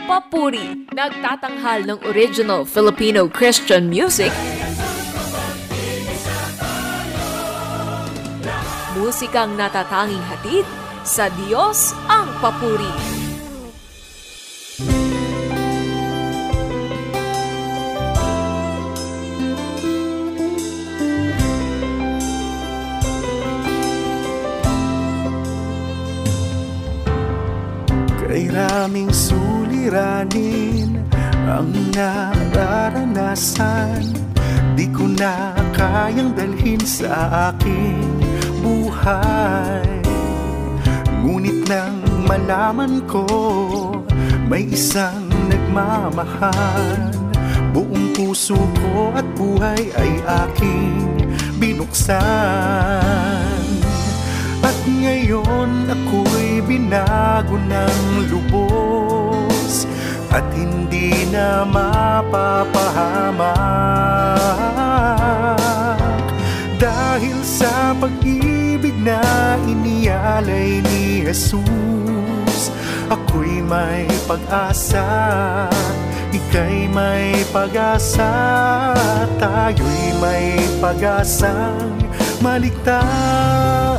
Papuri, nagtatanghal ng original Filipino Christian music, musikang natatanging hatid sa Diyos ang papuri. Kay raming suliranin ang nararanasan, di ko na kayang dalhin sa aking buhay. Ngunit nang malaman ko may isang nagmamahal, buong puso ko at buhay ay aking binuksan. At ngayon ako'y binago ng lubos at hindi na mapapahamak, dahil sa pag-ibig na inialay ni Jesus. Ako'y may pag-asa, ika'y may pag-asa, tayo'y may pag-asang maligtas.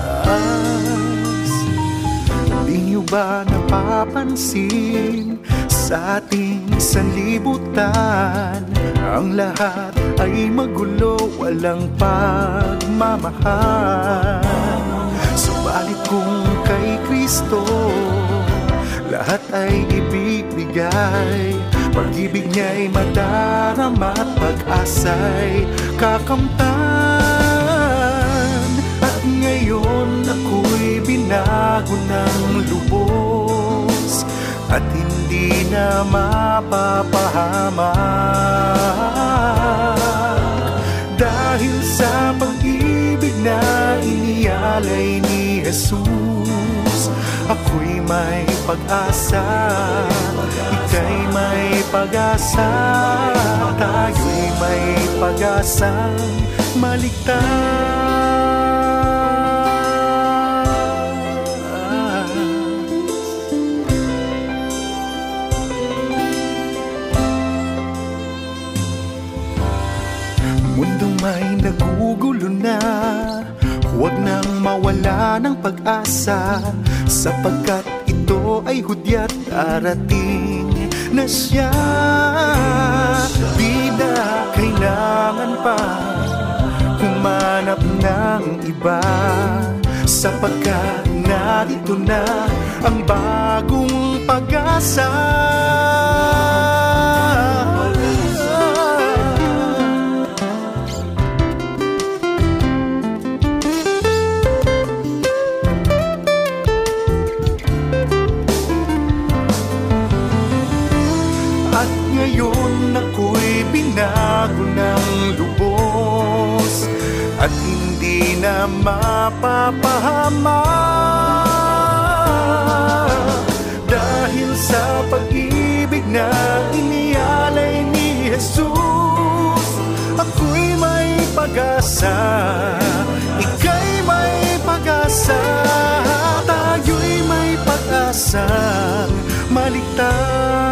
Di niyo ba napapansin sa ating sanlibutan, ang lahat ay magulo, walang pagmamahal? Subalit kung kay Kristo lahat ay ibibigay, pag-ibig niya'y madarama at pag-asa'y kakamtan. At ngayon ako'y binago ng lubos at hindi na mapapahamak, dahil sa pag-ibig na inialay ni Jesus. Ako'y may pag-asa, ika'y may pag-asa, tayo'y may pag-asang maligtas. Mundong may nagugulo na, huwag nang mawala ng pag-asa, sapagkat ito ay hudyat darating na siya. Di na kailangan pa humanap ng iba, sapagkat narito na ang bagong pag-asa. Ngayon ako'y binago ng lubos at hindi na mapapahamak, dahil sa pag-ibig na inialay ni Jesus. Ako'y may pag-asa, ika'y may pag-asa, tayo'y may pag-asang maligtas.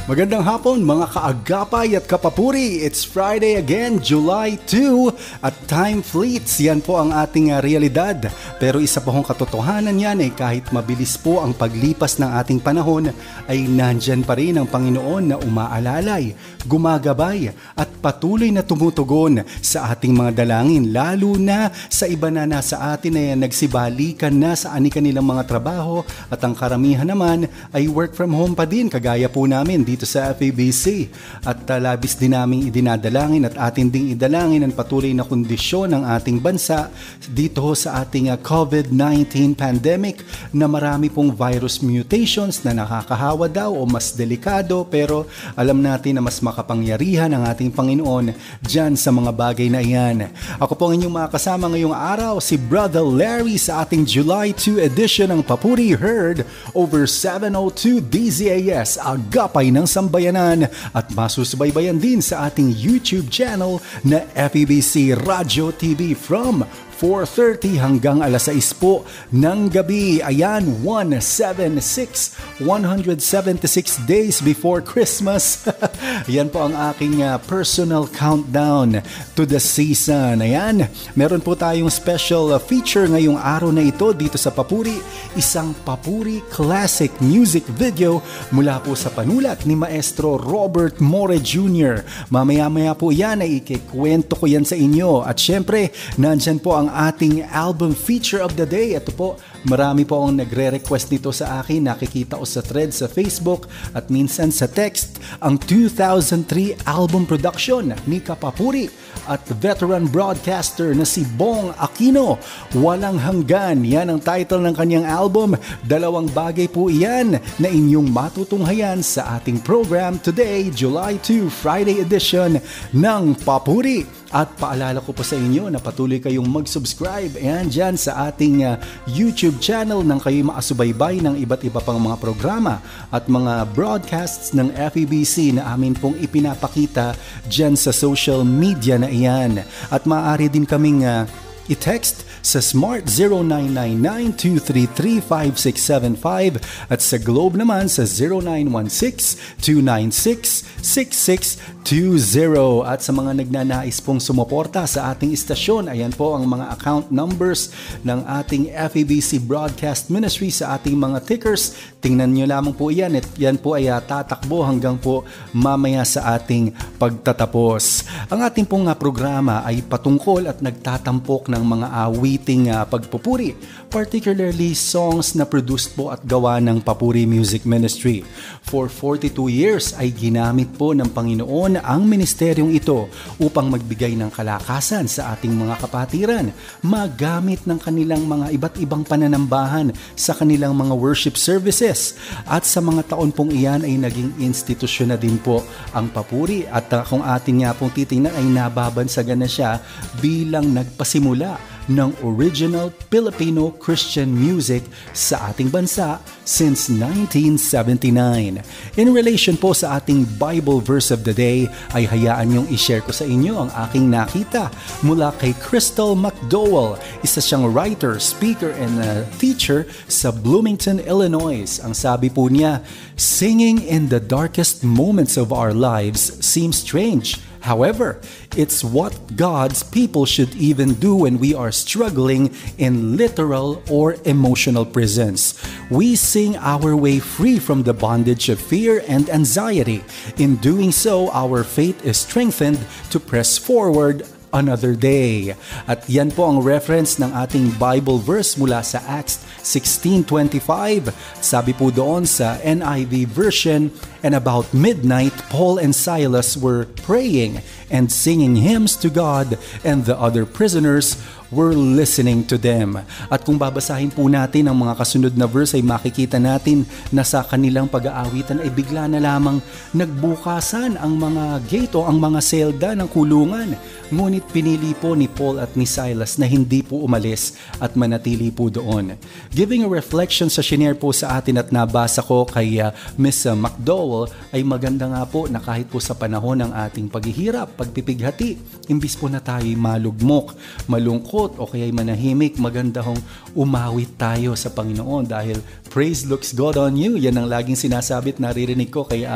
Magandang hapon mga kaagapay at kapapuri. It's Friday again, July 2 at time fleets. Yan po ang ating realidad. Pero isa pa hong katotohanan yan ay kahit mabilis po ang paglipas ng ating panahon, ay nandyan pa rin ang Panginoon na umaalalay, gumagabay at patuloy na tumutugon sa ating mga dalangin, lalo na sa iba na nasa atin ay nagsibalikan na sa kanilang mga trabaho at ang karamihan naman ay work from home pa din, kagaya po namin dito dito sa FEBC. At labis din namin idinadalangin at atin ding idalangin ang patuloy na kondisyon ng ating bansa dito sa ating COVID-19 pandemic na marami pong virus mutations na nakakahawa daw o mas delikado, pero alam natin na mas makapangyarihan ang ating Panginoon dyan sa mga bagay na iyan. Ako po ang inyong makakasama ngayong araw, si Brother Larry sa ating July 2 edition ng Papuri, heard over 702 DZAS, Agapay ng Sambayanan, at masusubaybayan din sa ating YouTube channel na FEBC Radio TV from 4:30 hanggang alas 6 po ng gabi. Ayan, 176 days before Christmas. Yan po ang aking personal countdown to the season. Ayan, meron po tayong special feature ngayong araw na ito dito sa Papuri. Isang Papuri classic music video mula po sa panulat ni Maestro Robert More Jr. Mamaya-maya po yan ay ikikwento ko yan sa inyo. At syempre, nandyan po ang ating album feature of the day. Ito po, marami po ang nagre-request nito sa akin. Nakikita ko sa thread sa Facebook at minsan sa text. Ang 2003 album production ni Kapapuri at veteran broadcaster na si Bong Aquino. Walang Hanggan, yan ang title ng kanyang album. Dalawang bagay po iyan na inyong matutunghayan sa ating program today, July 2, Friday edition ng Papuri. At paalala ko po sa inyo na patuloy kayong mag-subscribe ayan dyan sa ating YouTube channel nang kayo maasubaybay ng iba't iba pang mga programa at mga broadcasts ng FEBC na amin pong ipinapakita dyan sa social media na iyan. At maaari din kaming i-text sa Smart 0999-233-5675 at sa Globe naman sa 0916-296-6620. At sa mga nagnanais pong sumuporta sa ating istasyon, ayan po ang mga account numbers ng ating FEBC Broadcast Ministry sa ating mga tickers. Tingnan nyo lamang po yan at yan po ay tatakbo hanggang po mamaya sa ating pagtatapos. Ang ating pong programa ay patungkol at nagtatampok ng mga awiting pagpupuri, particularly songs na produced po at gawa ng Papuri Music Ministry. For 42 years ay ginamit po ng Panginoon ang ministeryong ito upang magbigay ng kalakasan sa ating mga kapatiran, magamit ng kanilang mga iba't ibang pananambahan sa kanilang mga worship services. At sa mga taon pong iyan ay naging institusyon na din po ang Papuri at kung atin nga pong titingnan ay nababansagan na siya bilang nagpasimula ng original Filipino Christian music sa ating bansa since 1979. In relation po sa ating Bible verse of the day, ay hayaan niyong i-share ko sa inyo ang aking nakita mula kay Crystal McDowell. Isa siyang writer, speaker, and teacher sa Bloomington, Illinois. Ang sabi po niya, "Singing in the darkest moments of our lives seems strange. However, it's what God's people should even do when we are struggling in literal or emotional prisons. We sing our way free from the bondage of fear and anxiety. In doing so, our faith is strengthened to press forward another day." At yan po ang reference ng ating Bible verse mula sa Acts 16:25. Sabi po doon sa NIV version, "And about midnight, Paul and Silas were praying and singing hymns to God, and the other prisoners were listening to them." At kung babasahin po natin ang mga kasunod na verse ay makikita natin na sa kanilang pag-aawitan ay bigla na lamang nagbukasan ang mga gate o ang mga selda ng kulungan. Ngunit pinili po ni Paul at ni Silas na hindi po umalis at manatili po doon. Giving a reflection sa shinare po sa atin at nabasa ko kay Miss McDowell ay maganda nga po na kahit po sa panahon ng ating paghihirap, pagpipighati, imbis po na tayo'y malugmok, malungkot o kaya'y manahimik, maganda hong umawit tayo sa Panginoon dahil praise looks good on you. Yan ang laging sinasabit, naririnig ko kay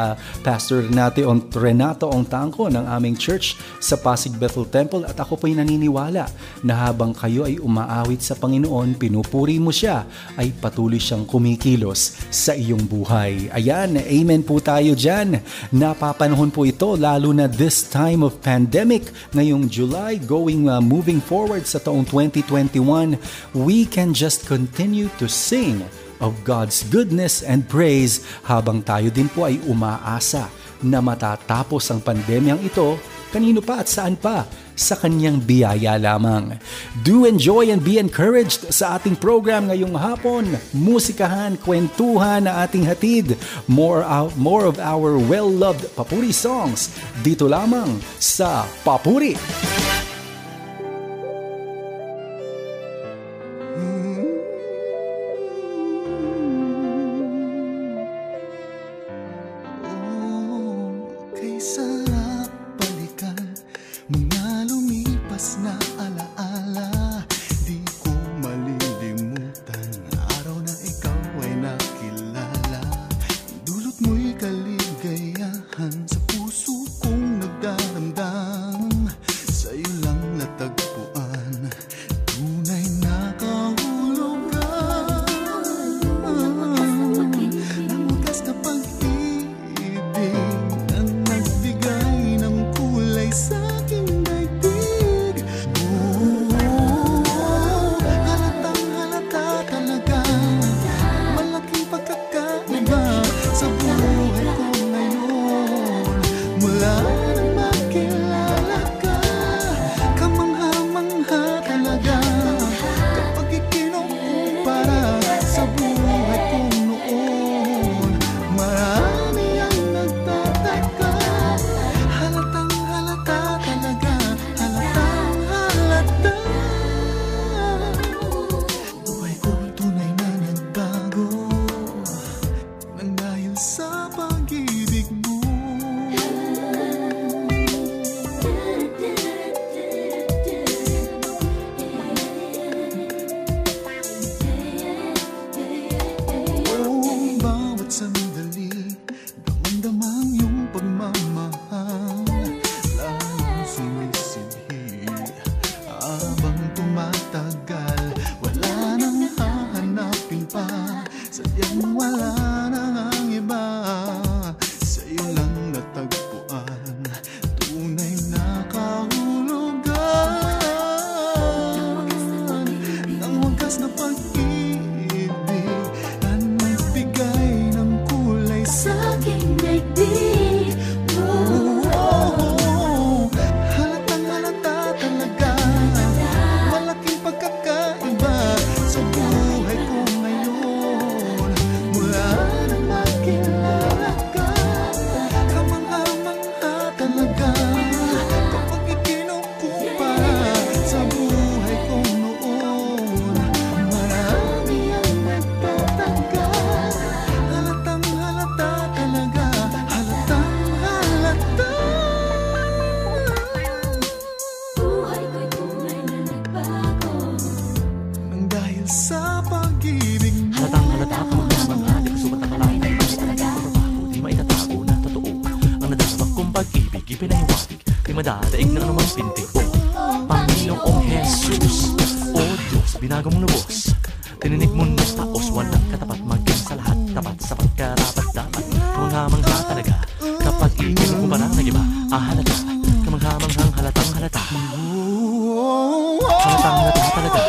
Pastor Renato Ongtangco ng aming church sa Pasig Bethel Temple, at ako po'y naniniwala na habang kayo ay umaawit sa Panginoon, pinupuri mo siya, ay patuloy siyang kumikilos sa iyong buhay. Ayan, amen po tayo dyan. Napapanahon po ito lalo na this time of pandemic ngayong July moving forward sa taong 2021. We can just continue to sing of God's goodness and praise habang tayo din po ay umaasa na matatapos ang pandemyang ito, kanino pa at saan pa? Sa kanyang biyaya lamang. Do enjoy and be encouraged sa ating program ngayong hapon. Musikahan, kwentuhan na ating hatid. More of our well-loved Papuri songs dito lamang sa Papuri. Madadaig na anumang pintig mo. Panginoong Jesus, O Diyos, binago mong lubos. Tininig mo ng taos, walang katapat maging sa lahat. Tapat sa pagkarapat dapat. Kamanghamangha talaga. Kapag ikinom ko parang nag-iba, halata. Kamanghamanghang halatang halata. Halatang halata talaga.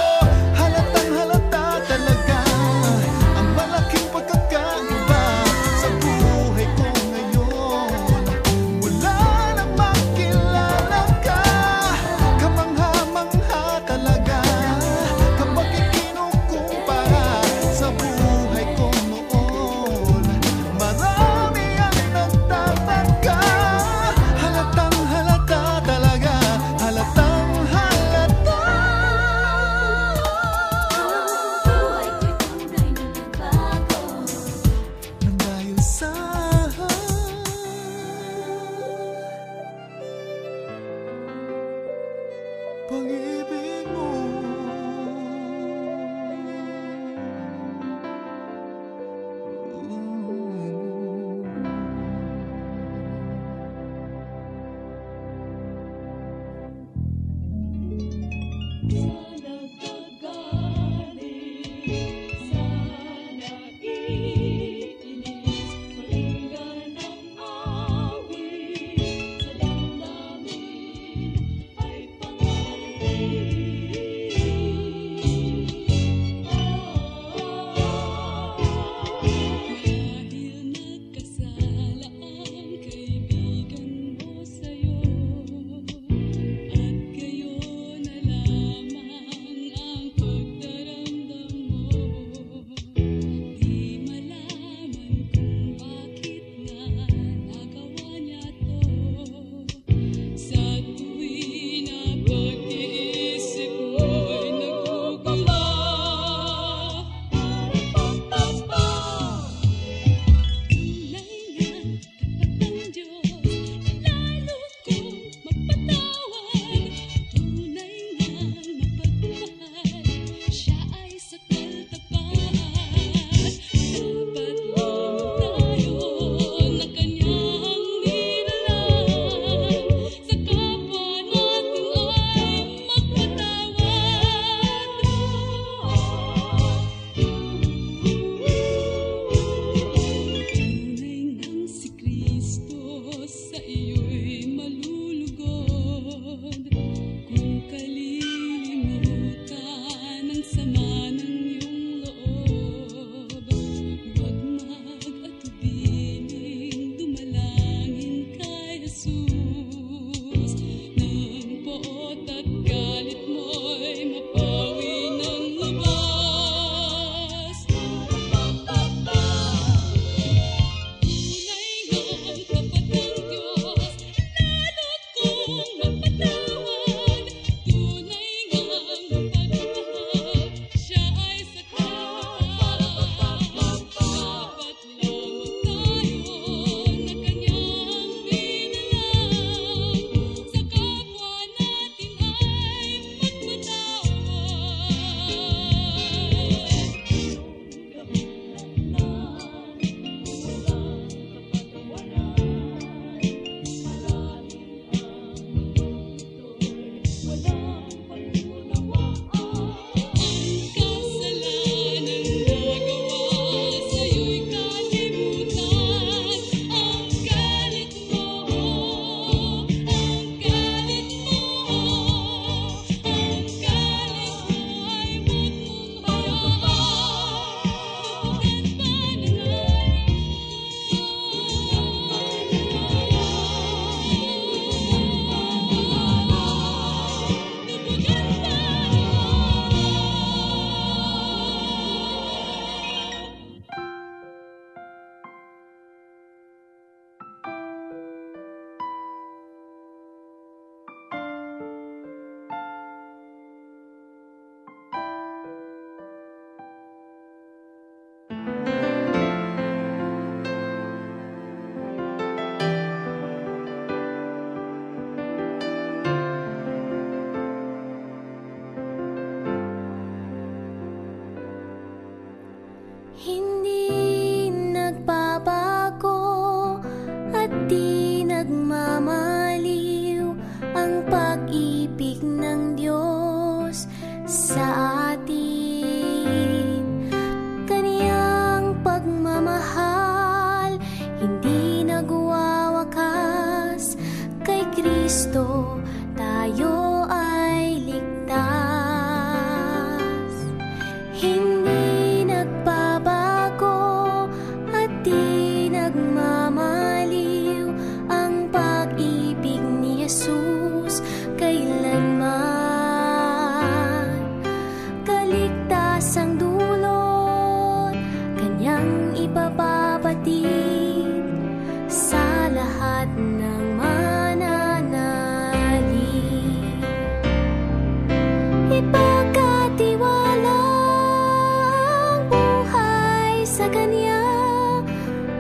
sa kanya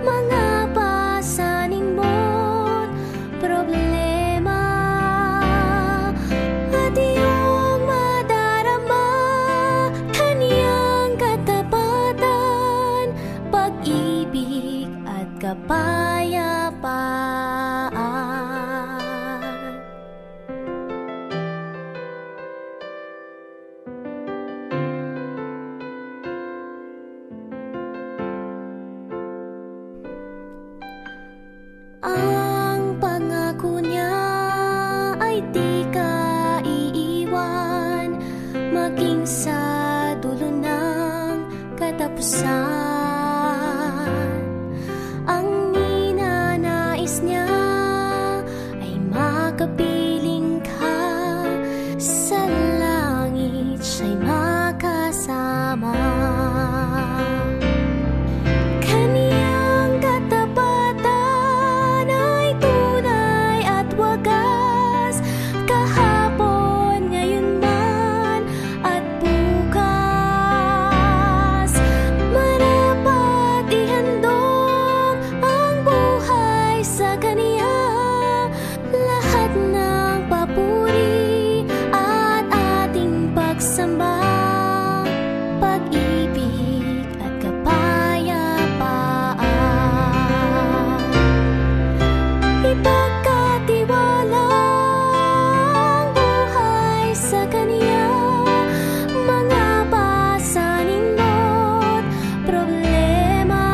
mga pasaning mo't problema, at iyong madarama kanyang katapatan, pag-ibig at kapayapaan. Ang pangako niya ay di ka iiwan, maging sa dulo ng katapusan. Ang ninanais niya ay makapiling ka sa langit, siya'y makasama. Kaniyang katapatan ay tunay at wagas, kahapon, ngayon man at bukas. Marapat ihandog ang buhay sa kaniya, lahat ng papuri at ating pagsamba, pag-ibig at kapayapaan. Ipagkatiwala ang buhay sa kaniya, mga pasaning mo't problema,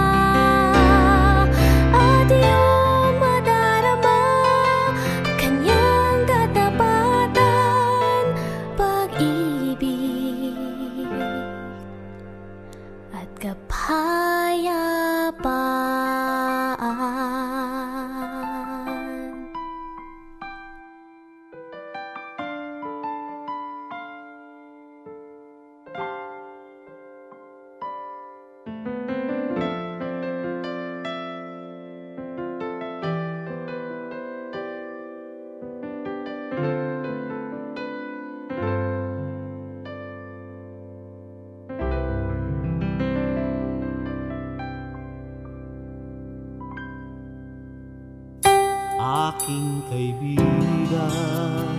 at iyong madarama kanyang katapatan, pag-ibig at kapayapaan. Aking kaibigan,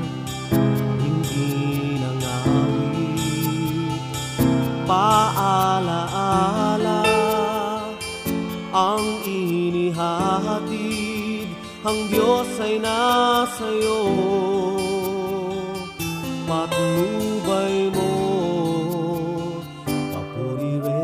hindi nangawit, paalaala ang inihahatid, ang Diyos ay nasa'yo, patnubay mo, Papuri Radio.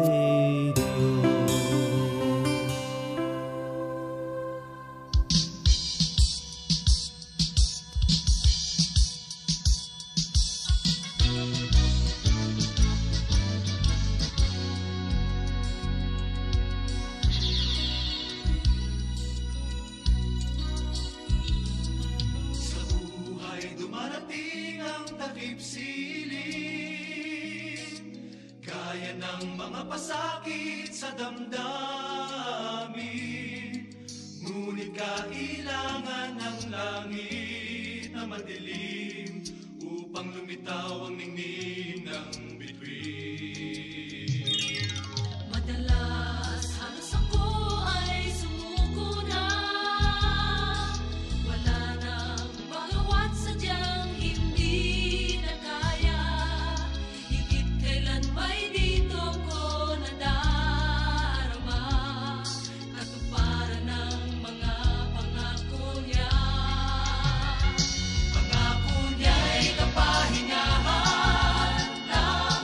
Dumarating ang takip siling, gaya ng mga pasakit sa damdamin. Ngunit kailangan ng langit na madilim upang lumitaw ang ningning ng bituin. Madalas halos ako ay sumuko na, wala nang magawa't sadyang hindi na kaya. Higit kailan may dito ko nadarama, katuparan ng mga pangako niya. Pangako niya'y kapahingahan ng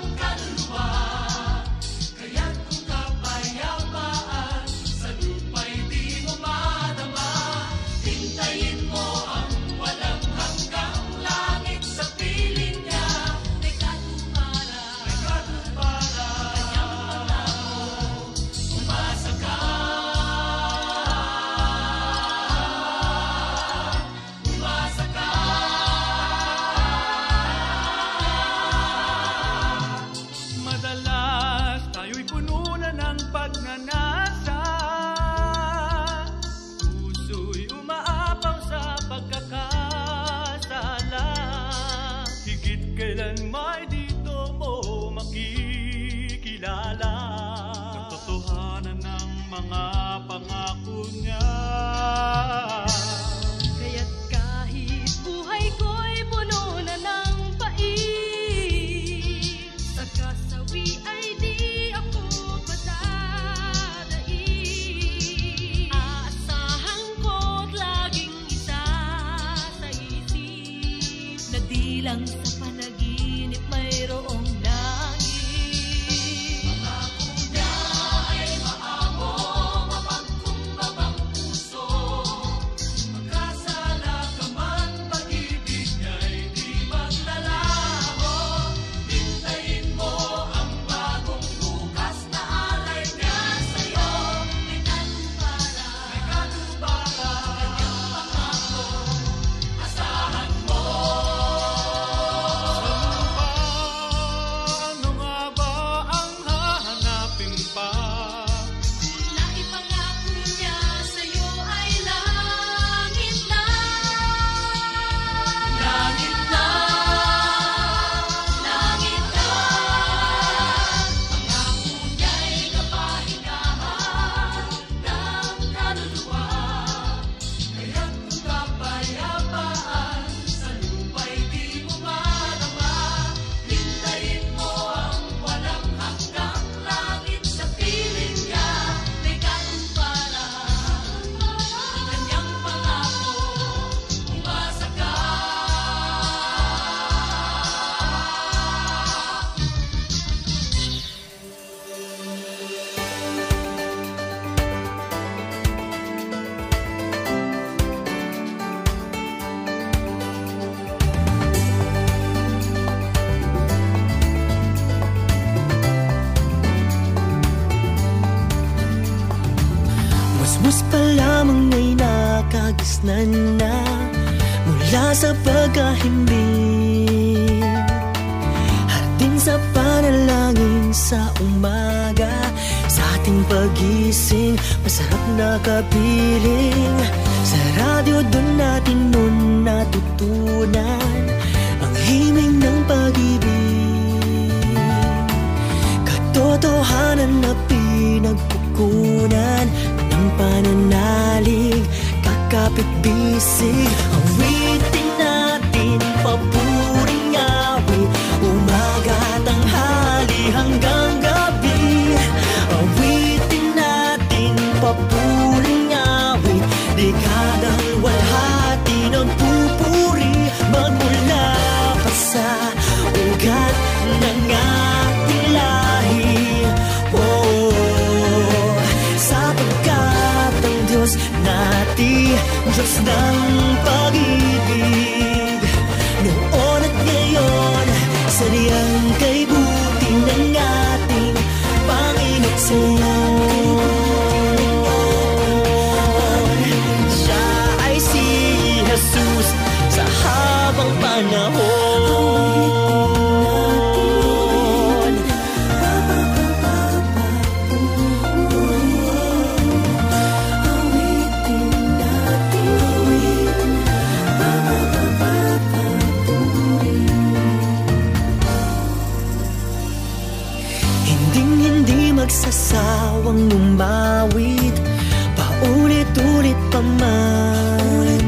pagkasawi ay di ako padadaig. Aasahan ko't laging isa sa isip, na di lang sa panaginip mayroong langit. Pangako niya ay maamo, mapagkumbabang puso. Magkasala ka man, pag-ibig niya'y di maglalaho. Hintayin mo ang bagong bukas na alay niya sa'yo. May katumbala, kanyang pangako, asahan mo. Ano nga ba ang hahanapin pa? Na ipangako niya sa'yo ay langit lang. Langit lang, langit lang. Pangako niya'y kapahingahan ng kaluluwa. Kaya't kung kapayapaan sa lupa'y di mo marama, hintayin mo ang walang hanggang langit sa piling niya. May katumparan ang kanyang pangako, umasa ka. Mas pa lamang ay nakagisnan na mula sa pagkahimbing. Hardin sa panalangin sa umaga, sa ating pagising, masarap na kapiling. Sa radyo doon natin nun natutunan ang himig ng pag-ibig. Katotohanan na pinagkukunan ng pananalig, kakapit bisig. Awitin natin papuring awit, umaga, tanghali hanggang gabi. Awitin natin papuring awit, dekadang walhati ng pupuri, magmula pa sa ugat ng ating lahi. Sapagkat ang Diyos natin, Diyos ng pag-ibig, noon at ngayon, sadyang kay buti ng ating Panginoon. Siya ay si Jesus sa habang panahon. Hinding-hindi magsasawang umawit, paulit-ulit pa man.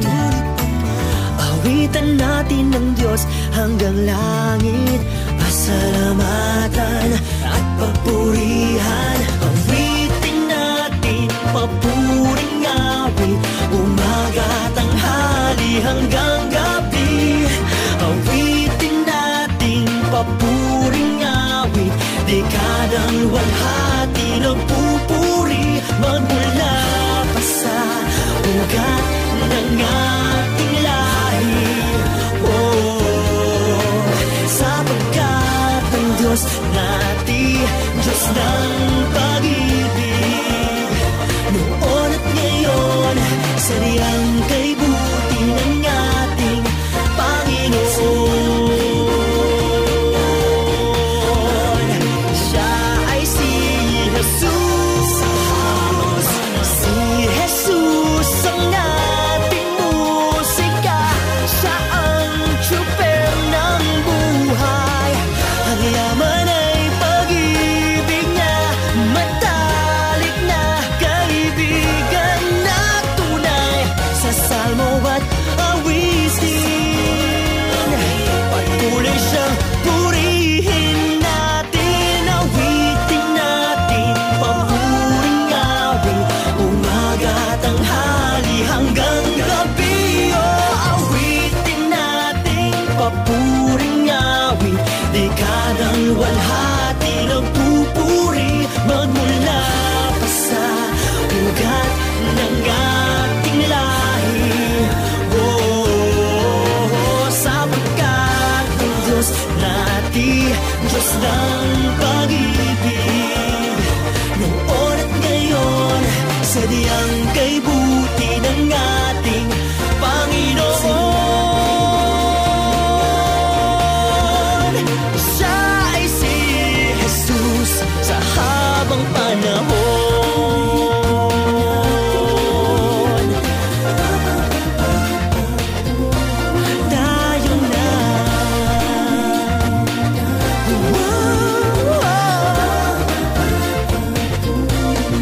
Awitan natin ng Diyos hanggang langit, pasalamatan at papurihan. Awitin natin papuring awit, umaga, tanghali hanggang gabi. Awitin natin papuring awit, dekadang walhati ng pupuri, magmula pa sa ugat ng ating lahi. Sapagkat ang Diyos natin, Diyos ng pag-ibig, noon at ngayon, sadyang kay buti ng ating Panginoon. Siya ay si Jesus, si Jesus ang ating musika. Siya ang tsuper ng buhay, ang yaman ay pag-ibig niya, mata Luwalhati ng pupuri magmula pa sa ugat ng ating lahi. Sapagkat ang Diyos natin, Diyos ng pag-ibig, noon at ngayon, sadyang kay buti ng ating Panginoon. Siya ay si Jesus sa habang panahon. Tayo na,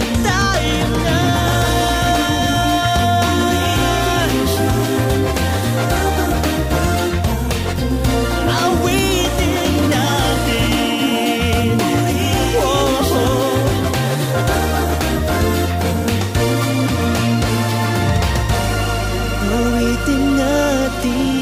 tayo na. Awitin natin. Awitin natin.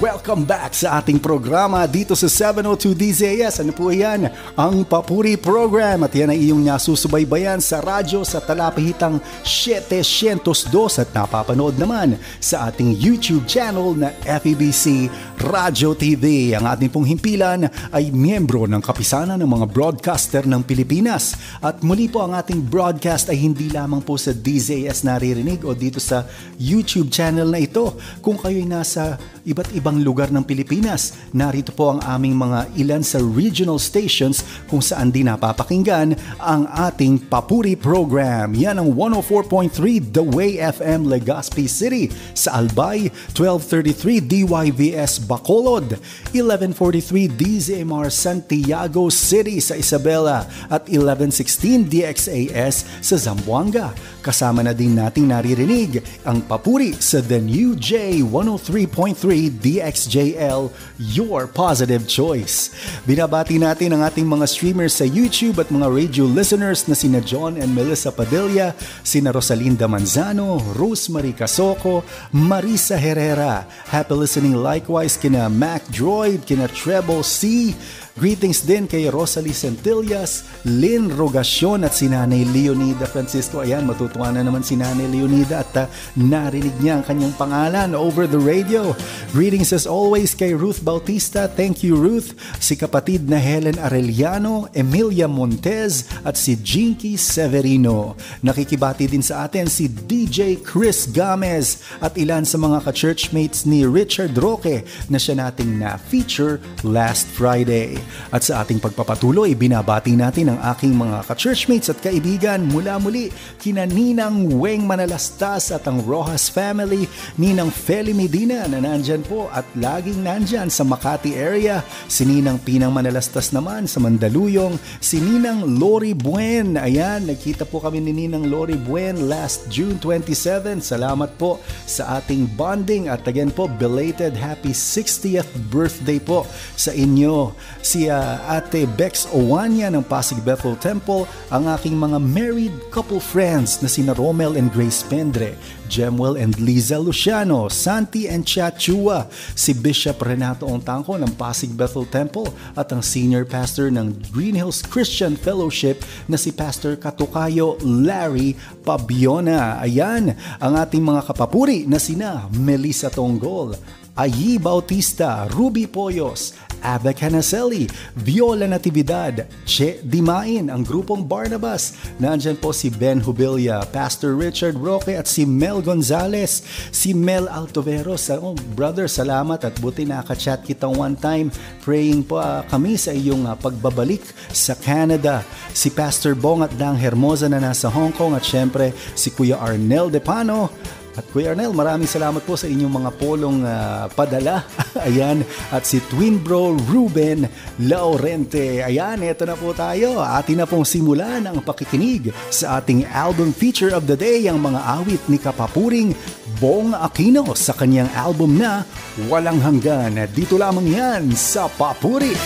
Welcome back sa ating programa dito sa 702 DZS. Ano po yan? Ang Papuri Program. At yan ay iyong nasusubaybayan sa radyo sa talapihitang 702 at napapanood naman sa ating YouTube channel na FEBC Radio TV. Ang ating pong himpilan ay miyembro ng kapisanan ng mga broadcaster ng Pilipinas. At muli po ang ating broadcast ay hindi lamang po sa DZS naririnig o dito sa YouTube channel na ito. Kung kayo'y nasa iba't ibang lugar ng Pilipinas, narito po ang aming mga ilan sa regional stations kung saan din napapakinggan ang ating Papuri Program. Yan ang 104.3 The Way FM Legazpi City sa Albay, 1233 DYVS Bacolod, 1143 DZMR Santiago City sa Isabela at 1116 DXAS sa Zamboanga. Kasama na din nating naririnig ang Papuri sa The New J 103.3 DXJL, your positive choice. Binabati natin ang ating mga streamers sa YouTube at mga radio listeners na sina John and Melissa Padilla, sina Rosalinda Manzano, Rosemary Casoko, Marisa Herrera. Happy listening likewise kina Mac Droid, kina Treble C. Greetings din kay Rosalie Centillas, Lynn Rogacion at si Nanay Leonida Francisco. Ayan, matutuwa na naman si Nanay Leonida at narinig niya ang kanyang pangalan over the radio. Greetings as always kay Ruth Bautista. Thank you, Ruth. Si kapatid na Helen Arellano, Emilia Montez at si Jinky Severino. Nakikibati din sa atin si DJ Chris Gamez at ilan sa mga ka-churchmates ni Richard Roque na siya nating na-feature last Friday. At sa ating pagpapatuloy, binabati natin ang aking mga ka-churchmates at kaibigan mula muli kina Ninang Weng Manalastas at ang Rojas family, Ninang Feli Medina na nandyan po at laging nandyan sa Makati area, si Ninang Pinang Manalastas naman sa Mandaluyong, si Ninang Lori Buen. Ayan, nagkita po kami ni Ninang Lori Buen last June 27. Salamat po sa ating bonding at again po, belated happy 60th birthday po sa inyo. Si Ate Bex Owanya ng Pasig Bethel Temple, ang aking mga married couple friends na sina Romel and Grace Pendre, Jemuel and Liza Luciano, Santi and Chachua, si Bishop Renato Ontangco ng Pasig Bethel Temple at ang senior pastor ng Green Hills Christian Fellowship na si Pastor Katukayo Larry Pabiona. Ayan, ang ating mga kapapuri na sina Melissa Tonggol, Ayi Bautista, Ruby Poyos, Ava Canaselli, Viola Natividad, Che Dimain, ang grupong Barnabas. Nandyan po si Ben Hubilia, Pastor Richard Roque at si Mel Gonzalez, si Mel Altoveros. Brother, salamat at buti nakachat kita one time. Praying po kami sa iyong pagbabalik sa Canada. Si Pastor Bong at Dang Hermosa na nasa Hong Kong at syempre si Kuya Arnel Depano. At Kuya Arnel, maraming salamat po sa inyong mga polong padala. Ayan, at si Twin Bro Ruben Laurente. Ayan, eto na po tayo. Atin na pong simulan ang pakikinig sa ating album feature of the day, ang mga awit ni kapapuring Bong Aquino sa kanyang album na Walang Hanggan. Dito lamang yan sa Papuri.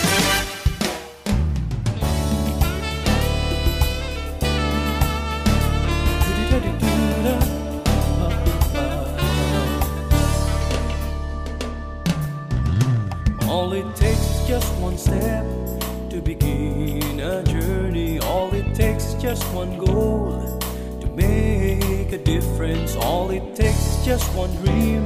All it takes is just one dream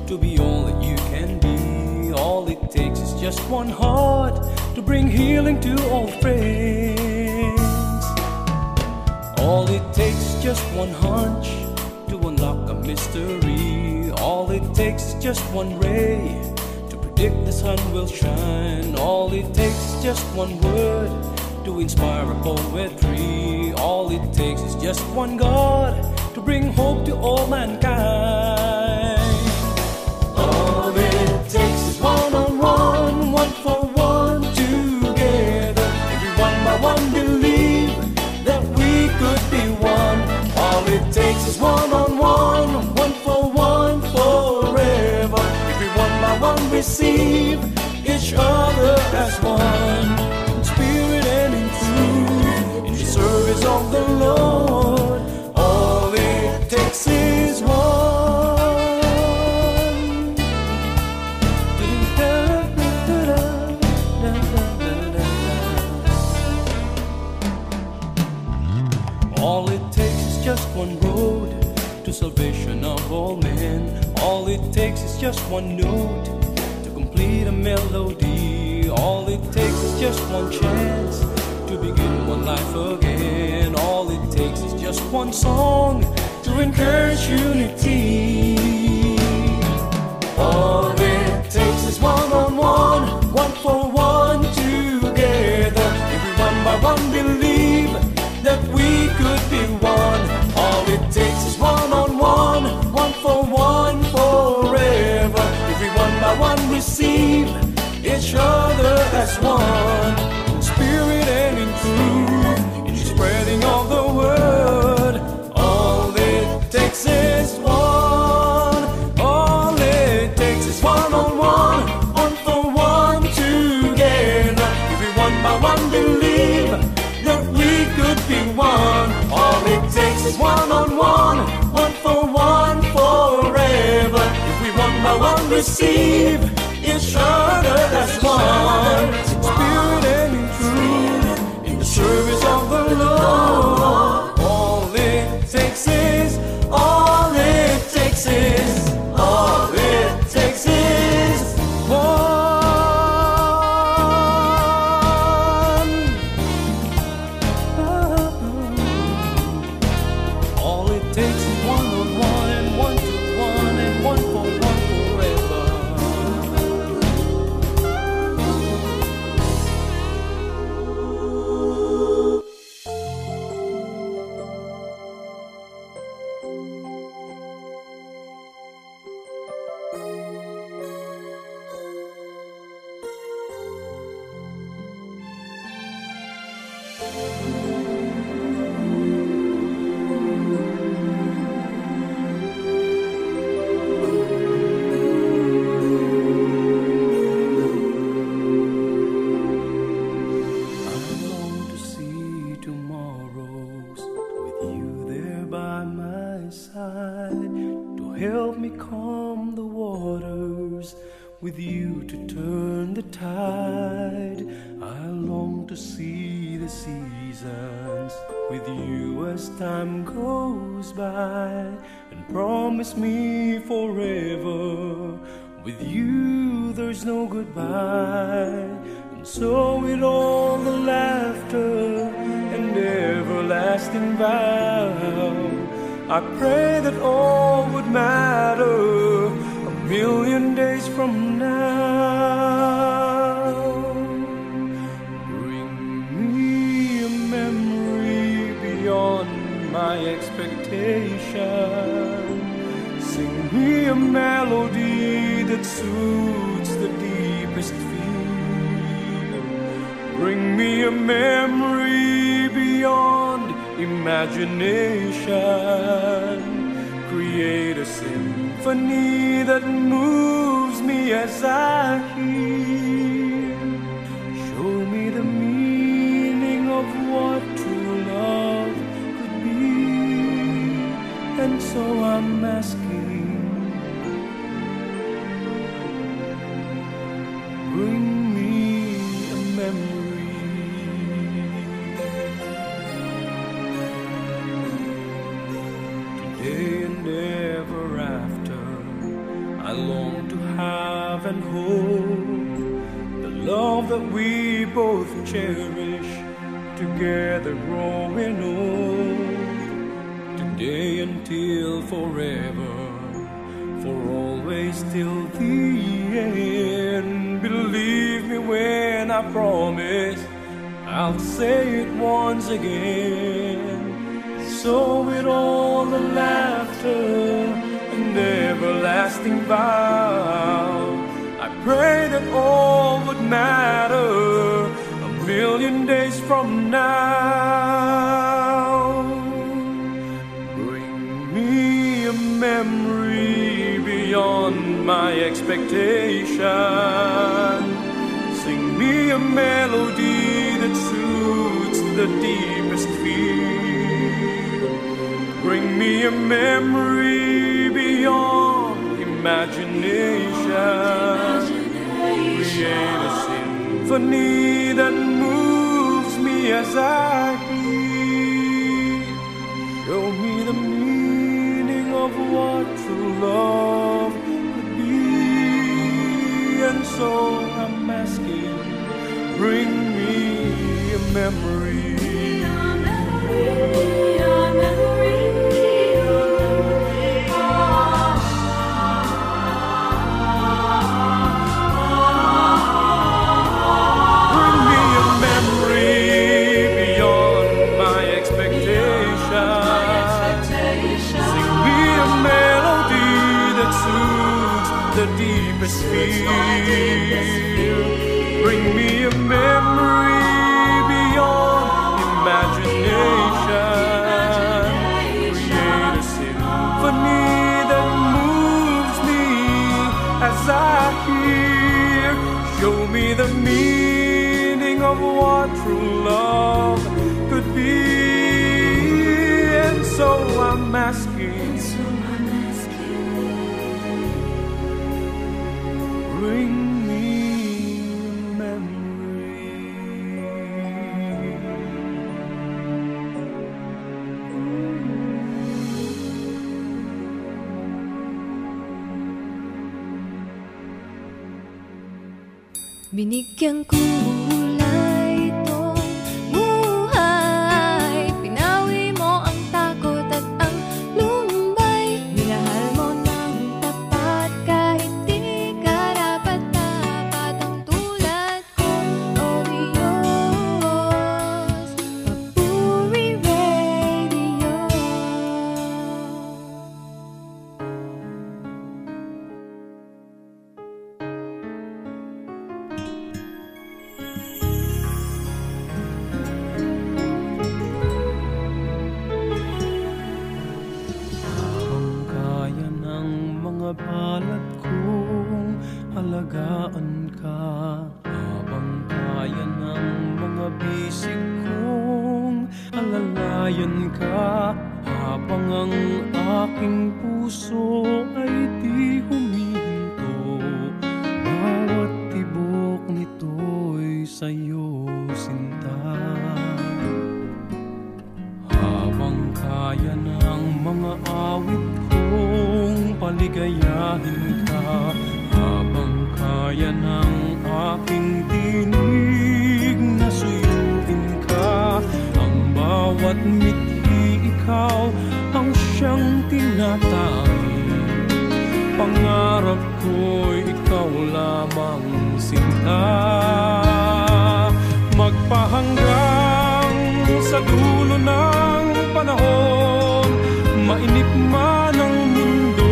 to be all that you can be. All it takes is just one heart to bring healing to all friends. All it takes is just one hunch to unlock a mystery. All it takes is just one ray to predict the sun will shine. All it takes is just one word to inspire a poetry. All it takes is just one God to bring hope to all mankind. All it takes is one-on-one, one-for-one together. Everyone by one believe that we could be one. All it takes is one-on-one, one-for-one forever. Everyone by one receive each other as one. In spirit and in truth, in the service of the Lord. All it takes is one. All it takes is just one road to salvation of all men. All it takes is just one note to complete a melody. All it takes is just one chance to begin one life again. All it takes is just one song to encourage unity. All it takes is one-on-one, one-for-one together. Everyone by one believe that we could be one. All it takes is one-on-one, one-for-one forever. Everyone by one receive each other as one. In spirit and in truth, in the spreading of the word. All it takes is one. All it takes is one-on-one, one-for-one together. Everyone by one believe that we could be one. All it takes is one-on-one, one-for-one forever. Everyone by one receive each other as one. In spirit and in truth, in the service of the Lord. All it takes is, all it takes is, all it takes is one. All it takes is one-on-one and one-to-one and one-for-one forever. Help me calm the waters, with you to turn the tide. I long to see the seasons with you as time goes by, and promise me forever. With you there's no goodbye, and so with all the laughter and everlasting vow, I pray that all would matter 1,000,000 days from now. Bring me a memory beyond my expectation. Sing me a melody that suits the deepest feel. Bring me a memory beyond imagination. Create a symphony that moves me as I hear. Show me the meaning of what true love could be. And so I'm asking, bring me a memory. Today and and ever after. I long to have and hold the love that we both cherish, together growing old, today until forever, for always till the end. Believe me when I promise I'll say it once again. So with all the laughter and everlasting vow, I pray that all would matter a million days from now. Bring me a memory beyond my expectation. Sing me a melody that suits the deepest feel. Bring me a memory beyond imagination. Create a symphony that moves me as I hear. Show me the meaning of what true love could be. And so I'm asking, bring me a memory. The deepest feel. Bring me a memory beyond imagination. Create a symphony that moves me as I hear. Show me the meaning of what true love could be. And so I'm asking, bring me a memory. Binigyan ko kulay itong buhay. Pinawi mo ang takot at ang lumbay. Minahal mo ng tapat kahit di karapat-dapat ang tulad ko. Oh Diyos, Papuri Radio. Habang kaya ng mga balat kong alagaan ka, habang kaya ng mga bisig kong alalayan ka, habang ang aking puso ay di humihinto, bawat tibok nito'y sa'yo sinta. Habang kaya ng mga awit kong paligayahin ka, habang kaya ng aking tinig na suyuin ka, ang bawat mithi ikaw ang siyang tinatangi. Pangarap ko'y ikaw lamang sinta. Magpahanggang sa dulo ng panahon, mainip man ang mundo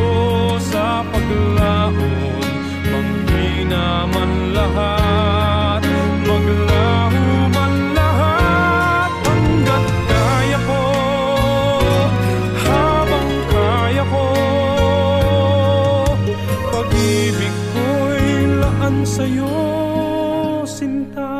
sa paglaon, manghina man lahat, maglaho man lahat, hanggat kaya ko, habang kaya ko, pag-ibig ko'y laan sa'yo, sinta.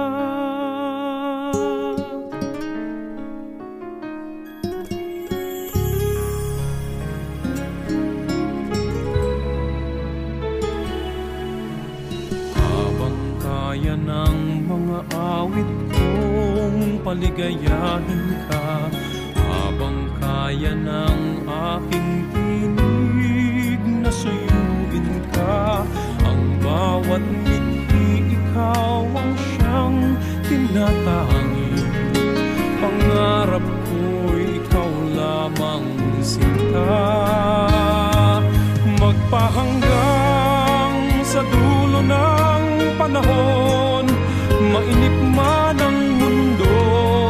Kaya ng mga awit kong paligayahin ka, habang kaya ng aking tinig bawat ngiti ikaw ang siyang tinatanging pangarap ko'y ikaw lamang sinta. Magpahanggang sa dulo ng panahon, mainip man ang mundo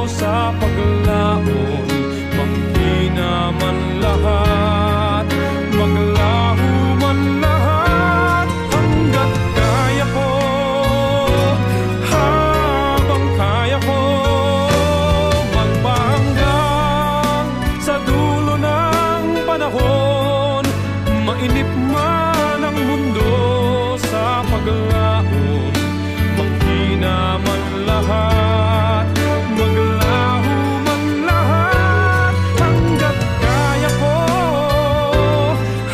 sa paglaon, manghina man lahat, maglaho man lahat, hanggat kaya ko, habang kaya ko. Magpahanggang sa dulo ng panahon, mainip man ang mundo sa paglaon, manghina man lahat, maglaho man lahat, hanggat kaya ko,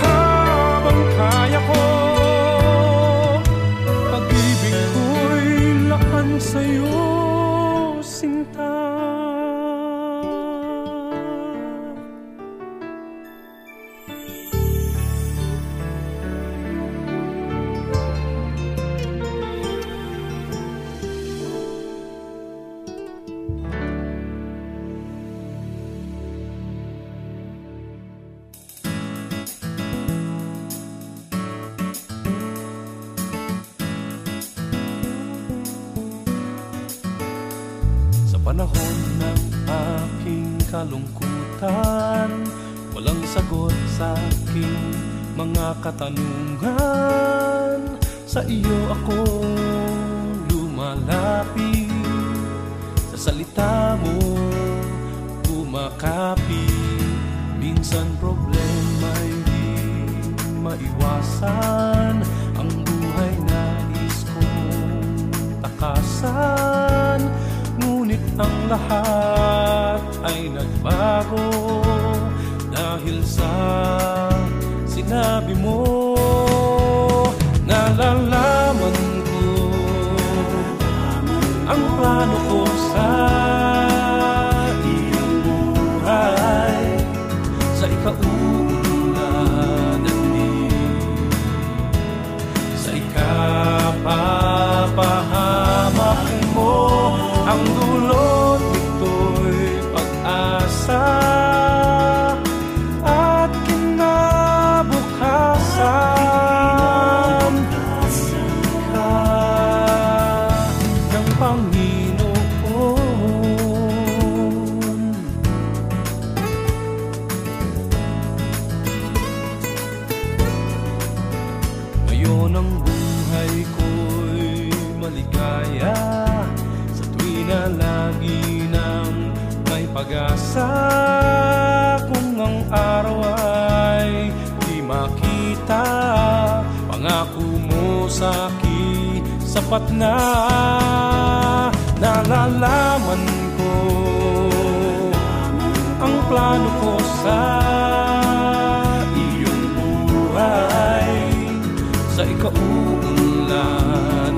habang kaya ko. Pag-ibig ko'y laan sa'yo, sinta. Panahon ng aking kalungkutan, walang sagot sa aking mga katanungan. Sa iyo ako lumalapit, sa salita mo kumakapit. Minsan problema'y di maiwasan, ang buhay nais kong takasan. Ngunit ang lahat ay nagbago dahil sa sinabi mo. Nalalaman ko ang plano ko sa iyong buhay, sa ikauunlad at sa ikapapahamak mo. Ang dulot nito'y pag-asa at kinabukasan ka ng Panginoon. Ngayon ang buhay ko'y maligaya, na lagi nang may pag-asa. Kung ang araw ay di makita, pangako mo sa'kin sapat na. Nalalaman ko ang plano ko sa iyong buhay, sa ikauunlad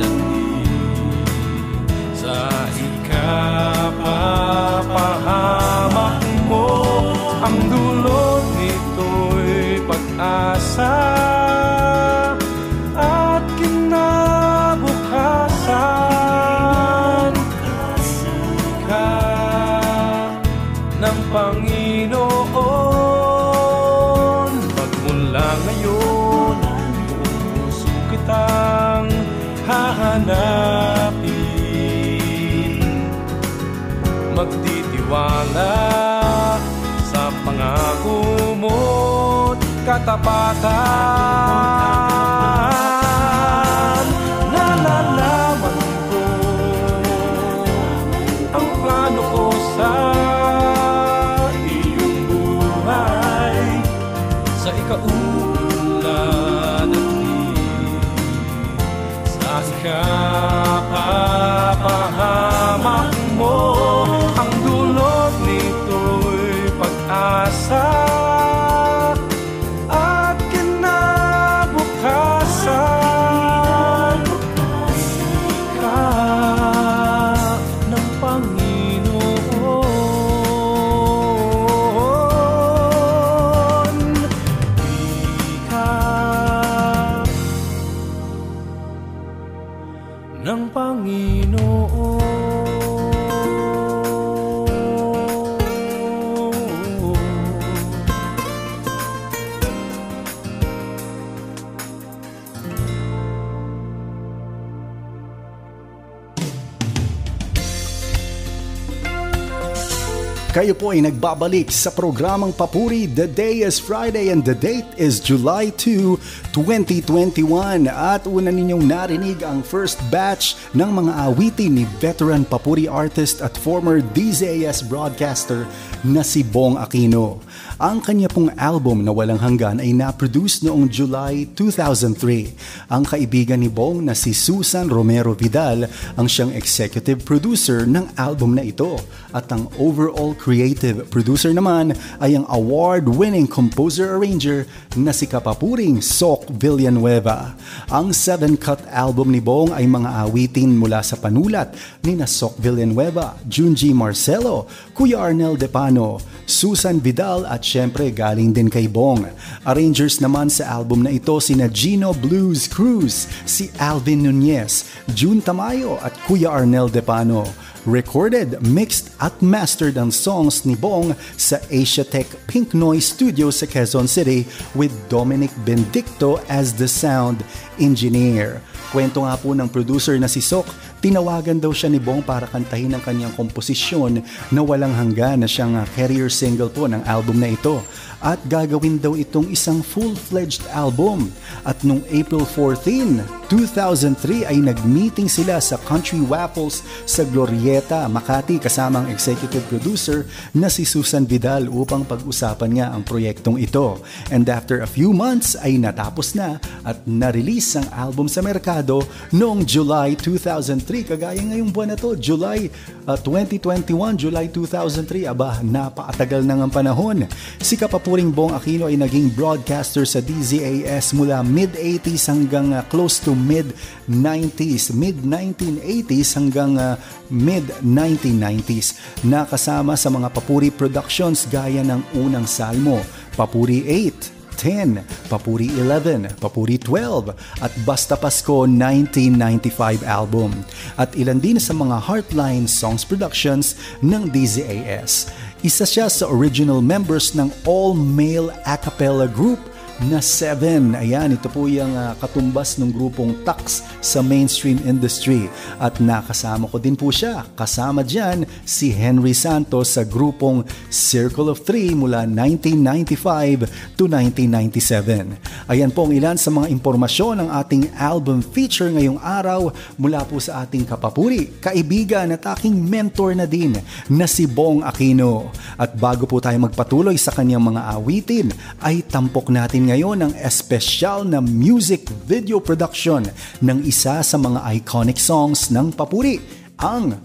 at kapapahamak mo. Ang dulot nito'y pag-asa at kinabukasan ka ng Panginoon. Pagmula ngayon, buong puso kitang hahanapin, magtitiwala sa pangako mo't katapatan. Nalalaman ko ang plano ko sa iyong buhay, sa ikauunlad at sa ikapapahamak mo. Ang dulot nito'y pag-asa at kinabukasan ka ng Panginoon. Kayo po ay nagbabalik sa programang Papuri. The day is Friday and the date is July 2, 2021. At una ninyong narinig ang first batch ng mga awitin ni veteran Papuri artist at former DZAS broadcaster na si Bong Aquino. Ang kanya pong album na Walang Hanggan ay na-produce noong July 2003. Ang kaibigan ni Bong na si Susan Romero Vidal ang siyang executive producer ng album na ito. At ang overall creative producer naman ay ang award-winning composer-arranger na si kapapuring Sok Villanueva. Ang 7-cut album ni Bong ay mga awitin mula sa panulat ni na Sok Villanueva, Junji Marcelo, Kuya Arnel Depano, Susan Vidal at syempre galing din kay Bong. Arrangers naman sa album na ito sina Gino Blues Cruz, si Alvin Nunez, June Tamayo at Kuya Arnel Depano. Recorded, mixed at mastered ang songs ni Bong sa Asiatech Pink Noise Studio sa Quezon City with Dominic Bendicto as the sound engineer. Kwento nga po ng producer na si Sok, tinawagan daw siya ni Bong para kantahin ang kanyang komposisyon na Walang Hanggan na siyang career single po ng album na ito. At gagawin daw itong isang full-fledged album. At noong April 14, 2003 ay nag-meeting sila sa Country Waffles sa Glorieta, Makati kasama ang executive producer na si Susan Vidal upang pag-usapan nga ang proyektong ito. And after a few months ay natapos na at na-release ang album sa merkado noong July 2003. Kagaya ngayong buwan na to, July 2021, July 2003. Aba, napakatagal na ng panahon. Si kapapuring Bong Aquino ay naging broadcaster sa DZAS mula mid-80s hanggang close to mid-90s, mid-1980s hanggang mid-1990s. Nakasama sa mga Papuri productions gaya ng Unang Salmo, Papuri 8, 10, Papuri 11, Papuri 12 at Basta Pasko 1995 album. At ilan din sa mga Heartline Songs productions ng DZAS. Isa siya sa original members ng all-male a cappella group na 7. Ayan, ito po yung katumbas ng grupong Tax sa mainstream industry. At nakasama ko din po siya. Kasama dyan si Henry Santos sa grupong Circle of 3 mula 1995 to 1997. Ayan po ang ilan sa mga impormasyon ng ating album feature ngayong araw mula po sa ating kapapuri, kaibigan at aking mentor na din na si Bong Aquino. At bago po tayo magpatuloy sa kanyang mga awitin, ay tampok natin ngayon ang espesyal na music video production ng isa sa mga iconic songs ng Papuri, ang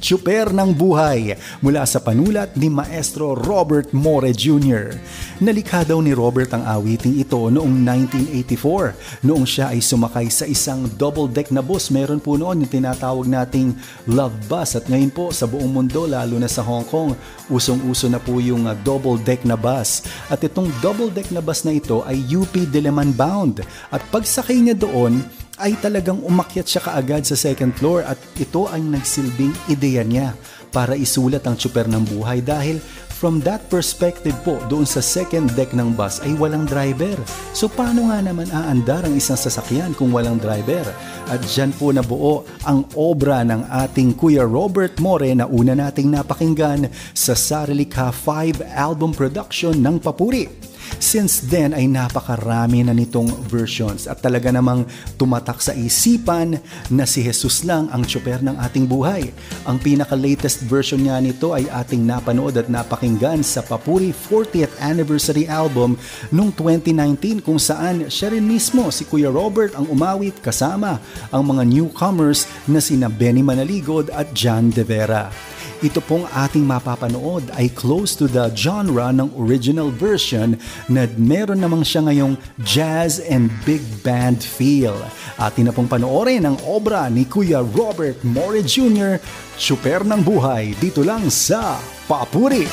Tsuper ng Buhay mula sa panulat ni Maestro Robert More Jr. Nalikha daw ni Robert ang awiting ito noong 1984 noong siya ay sumakay sa isang double-deck na bus. Meron po noon yung tinatawag nating Love Bus at ngayon po sa buong mundo lalo na sa Hong Kong usong-uso na po yung double-deck na bus. At itong double-deck na bus na ito ay UP Diliman bound at pagsakay niya doon ay talagang umakyat siya kaagad sa second floor at ito ang nagsilbing ideya niya para isulat ang Tsuper ng Buhay dahil from that perspective po doon sa second deck ng bus ay walang driver. So paano nga naman aandar ang isang sasakyan kung walang driver? At dyan po nabuo ang obra ng ating Kuya Robert More na una nating napakinggan sa Sarilikha 5 album production ng Papuri. Since then ay napakarami na nitong versions at talaga namang tumatak sa isipan na si Jesus lang ang Tsuper ng ating buhay. Ang pinaka-latest version niya nito ay ating napanood at napakinggan sa Papuri 40th Anniversary Album noong 2019 kung saan siya rin mismo si Kuya Robert ang umawit kasama ang mga newcomers na sina Benny Manaligod at John De Vera. Ito pong ating mapapanood ay close to the genre ng original version na meron namang siya ngayong jazz and big band feel. Atin na pong panoorin ang obra ni Kuya Robert More Jr., Tsuper ng Buhay, dito lang sa Papuri.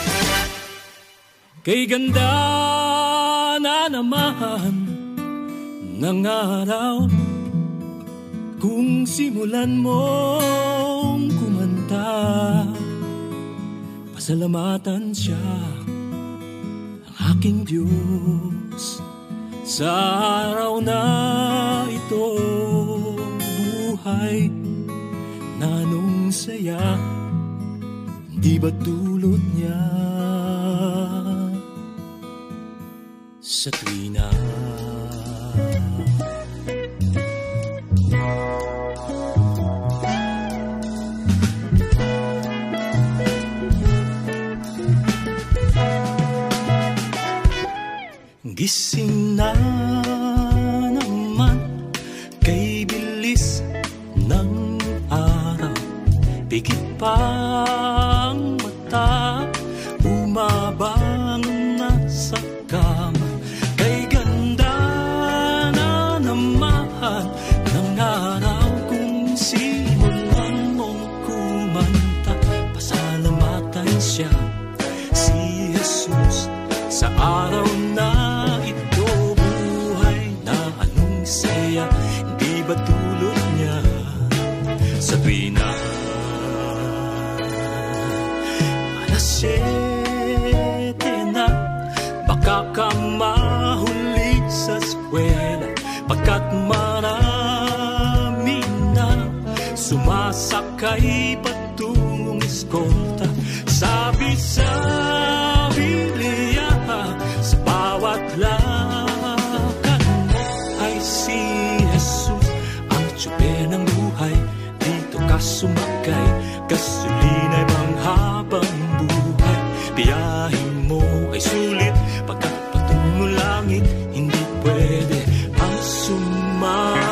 Kay ganda na naman ng araw kung simulan mong kumanta, pasalamatan siya ang aking Diyos sa araw na ito. Buhay na nung saya, di ba tulad dulot niya sa tuwina. Gising na naman kay bilis ng araw, pigit pang mata, bumabangon na sa kama, kay ganda na naman ng araw. Kung simulan mong kumanta, pasalamatan siya, si Jesus, sa araw na ito. Buhay na anong saya, hindi ba tulad niya sa tuwina? Alas 7 na, baka ka mahuli sa eskwela, pagkat marami na sumasakay patungong eskolta. Sabi-sabi niya, sa bawat lakad mo ay si Jesus ang tsuper ng buhay. Dito ka sumakay, gasolina'y panghabang buhay. Biyahin mo ay sulit, pagkat patungo langit, hindi pwede ang sumabit.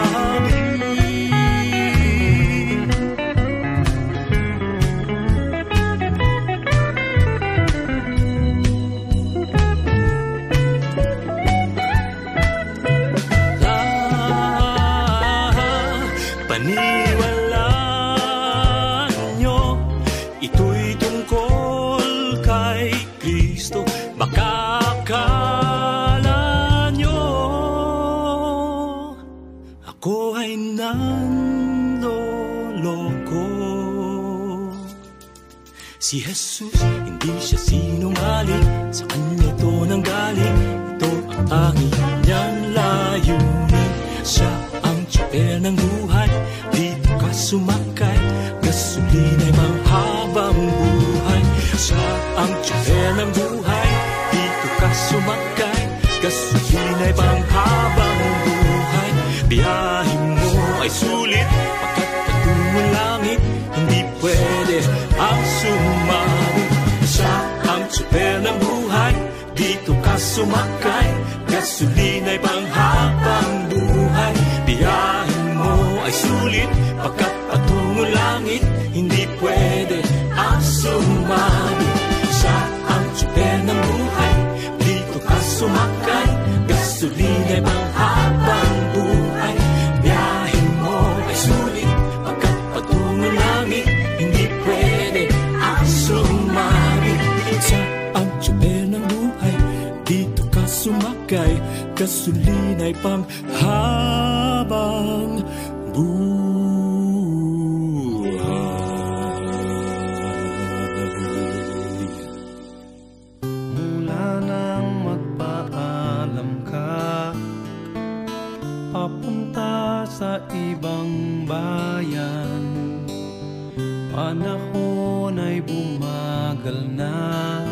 Paniwalaan nyo, ito'y tungkol kay Kristo. Baka akala nyo ako ay nanloloko. Si Jesus, hindi siya sinungaling, sa kanya ito nanggaling. Ito ang tanging niyang layunin. Siya ang tsuper ng buhay, dito ka sumakay, gasolina'y panghabang buhay. Siya ang tsuper ng buhay, dito ka sumakay, gasolina'y panghabang buhay. Biyahin mo ay sulit, pagkat patungo langit, hindi pwede ang sumabit. Siya ang tsuper ng buhay, dito ka sumakay, gasolina'y panghabang buhay. Biyahin mo ay sulit, pagkat patungo langit, hindi pwede ang sumabit. Siya ang tsuper ng buhay, dito ka sumakay, gasolina'y panghabang buhay. Biyahin mo ay sulit, pagkat patungo langit, hindi pwede ang sumabit. Siya ang tsuper ng buhay, dito ka sumakay, gasolina'y panghabang buhay. Mula nang magpaalam ka, papunta sa ibang bayan, panahon ay bumagal na,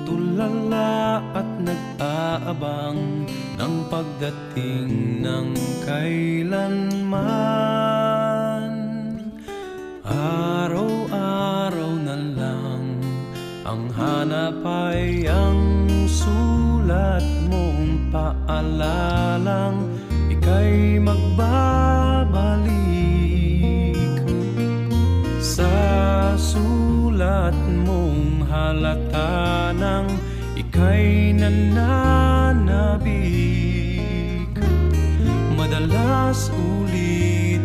tulala at nag-aabang ng pagdating ng kailanman. Araw-araw na lang ang hanap ay ang sulat mong paalalang ika'y magbabalik. Sa sulat mong halata nang ika'y nananabik, madalas ulit-ulitin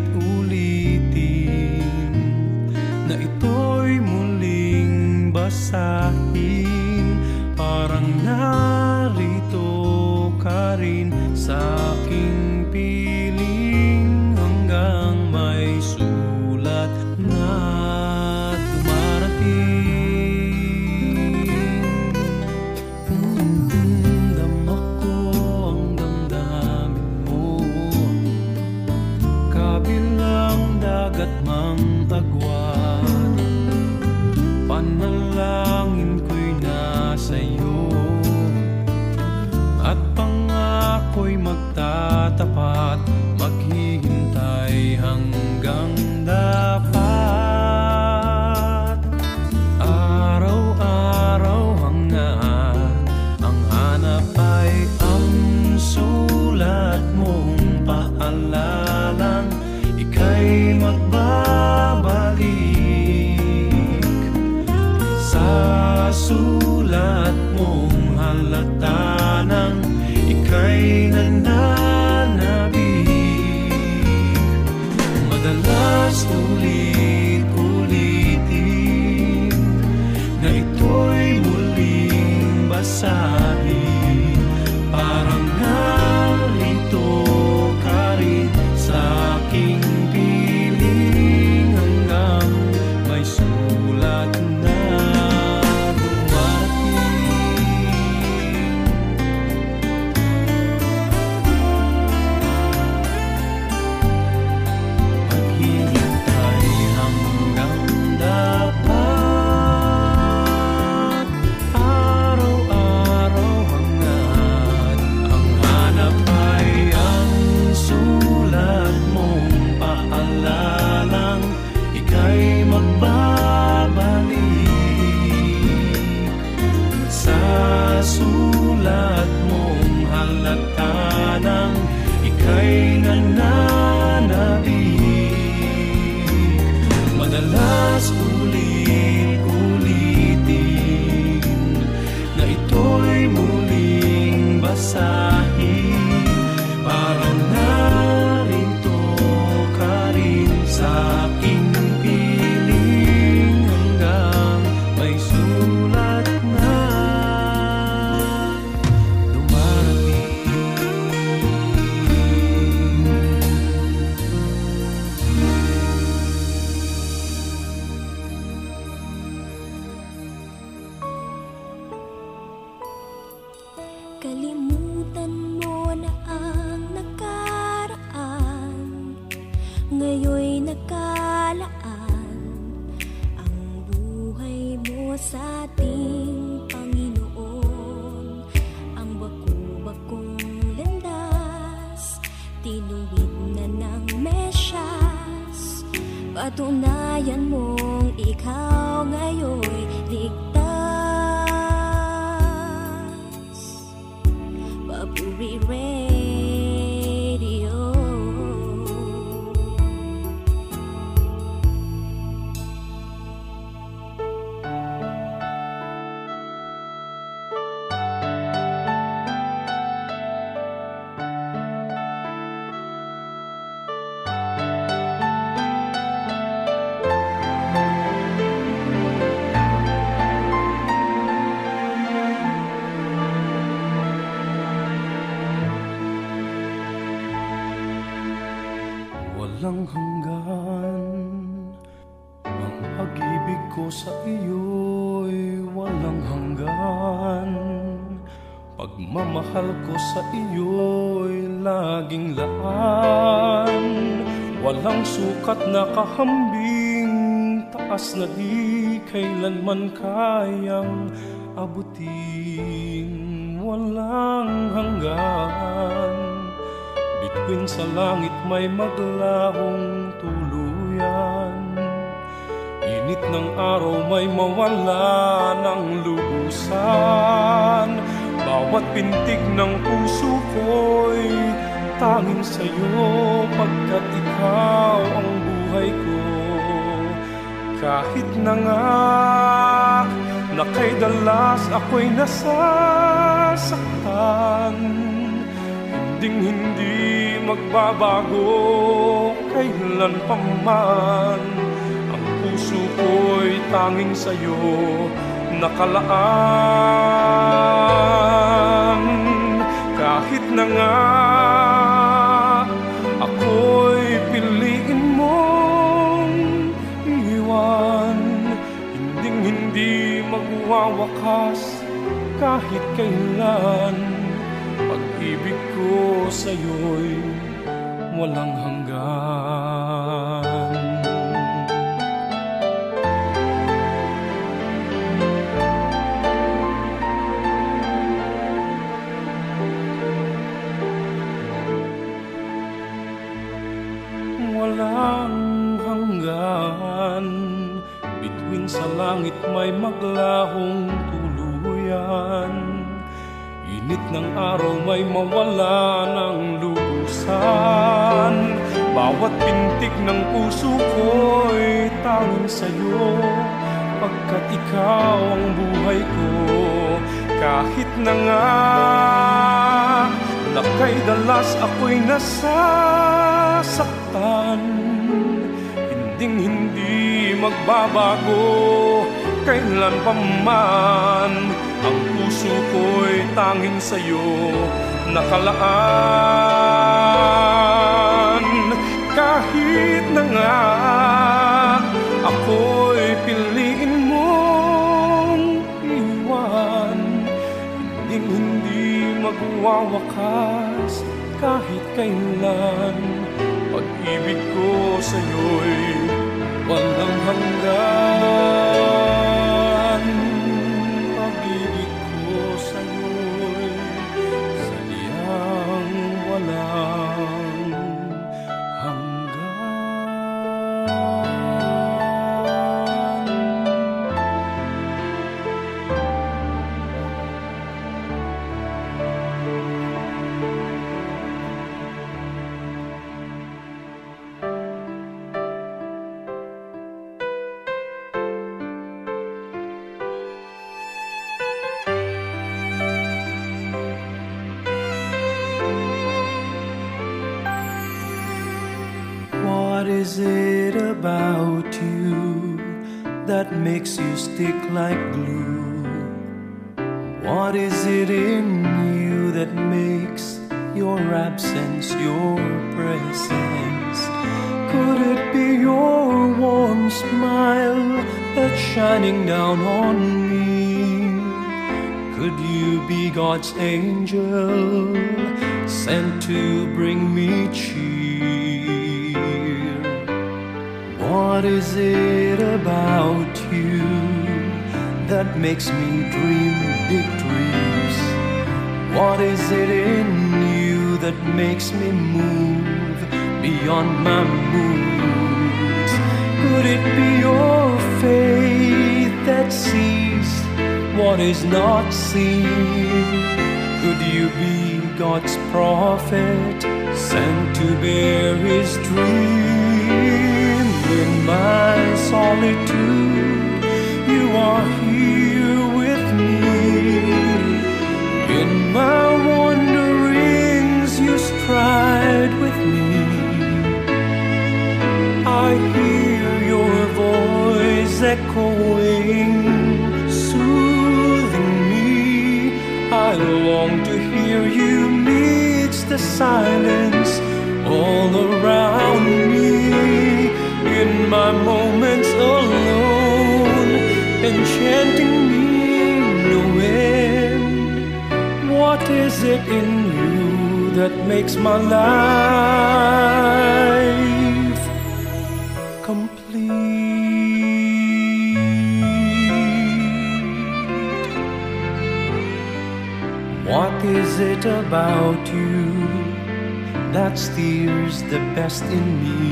na ito'y muling basahin. Parang narito ka rin sa aking piling, hanggang may sulat na dumarating. Dama ko ang damdamin mo, kabilang dagat mang agwan, panal tapat, maghihintay hanggang dapat. Araw-araw hangad, ang hanap ay ang sulat mong paalalang ika'y magbabalik. Sa sulat mong halata nang ika'y nananabik. Madalas ulit-ulitin na ito'y muling basahin. Parang narito ka rin sa aking piling hanggang may sulat na sulat mong halata nang ika'y nananabik. Madalas ulit-ulitin na ito'y muling basahin. Parang narito ka rin sa aking piling hanggang may sulat na Kalimutan mo na ang nakaraan, ngayon'y nakalaan ang buhay mo sa ating Panginoon. Ang baku-bakong landas, tinuwid na ng Mesyas. Patunayan mong ikaw ngayon'y ligtas. Papuri Radio. Walang hanggan ang pag-ibig ko sa iyo'y walang hanggan. Pagmamahal ko sa iyo'y laging laan. Walang sukat na kahambing, taas na di kailanman kayang abutin. Walang hanggan, bituin sa langit may maglahong tuluyan. Init ng araw may mawala ng lubusan. Bawat pintig ng puso ko'y tanging sa'yo, pagkat ikaw ang buhay ko. Kahit na nga na kay dalas ako'y nasasaktan, hindi magbabago kailan pa man. Ang puso ko'y tanging sa'yo nakalaan. Kahit na nga ako'y piliin mong iwan, hindi magwawakas kahit kailan. Pag-ibig ko sa'yo'y walang hanggan. walang hanggan. Bituin sa langit may maglahong tuluyan. Init ng araw may mawala ng lubusan. Bawat pintig ng puso ko'y tanging sa'yo, pagkat ikaw ang buhay ko. Kahit na nga na kay dalas ako'y nasasaktan, hinding-hindi magbabago kailan pa man. Ang puso ko'y tanging sa'yo nakalaan. Kahit na nga ako'y piliin mong iwan, hinding-hindi magwawakas kahit kailan. Pag-ibig ko sa'yo'y walang hanggan. Pag-ibig ko sa'yo'y sadyang walang hanggan. What is it about you that makes you stick like glue? What is it in you that makes your absence your presence? Could it be your warm smile that's shining down on me? Could you be God's angel sent to bring me cheer? What is it about you that makes me dream big dreams? What is it in you that makes me move beyond my moods? Could it be your faith that sees what is not seen? Could you be God's prophet sent to bear his dream? In my solitude, you are here with me. In my wanderings, you stride with me. I hear your voice echoing, soothing me. I long to hear you midst the silence all around me. In my moments alone, enchanting me no end. What is it in you that makes my life complete? What is it about you that steers the best in me?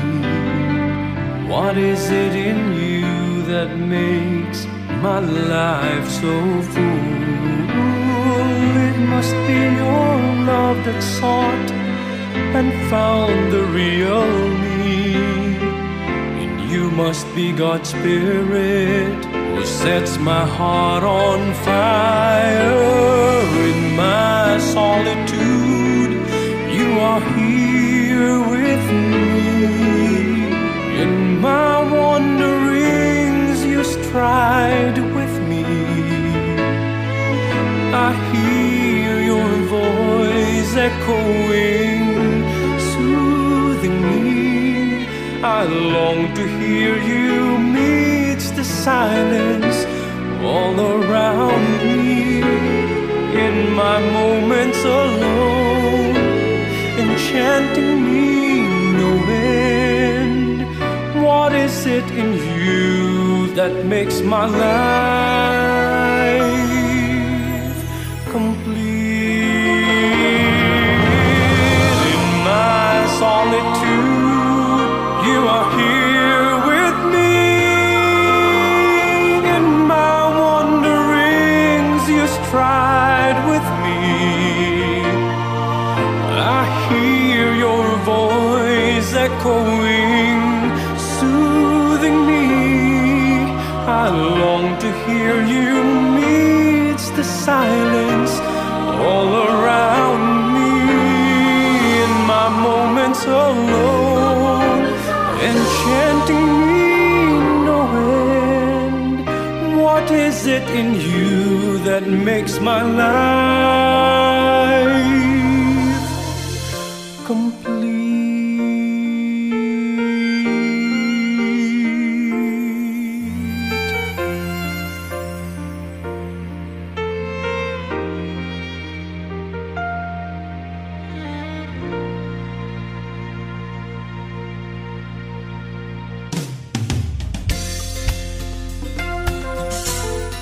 What is it in you that makes my life so full? It must be your love that sought and found the real me. And you must be God's Spirit who sets my heart on fire. In my solitude, you are here with me. In my wanderings, you stride with me. I hear your voice echoing, soothing me. I long to hear you midst the silence all around me. In my moments alone, enchanting me no end. What is it in you that makes my life complete? In my solitude, you echoing, soothing me. I long to hear you midst the silence all around me. In my moments alone, enchanting me, no end. What is it in you that makes my life complete?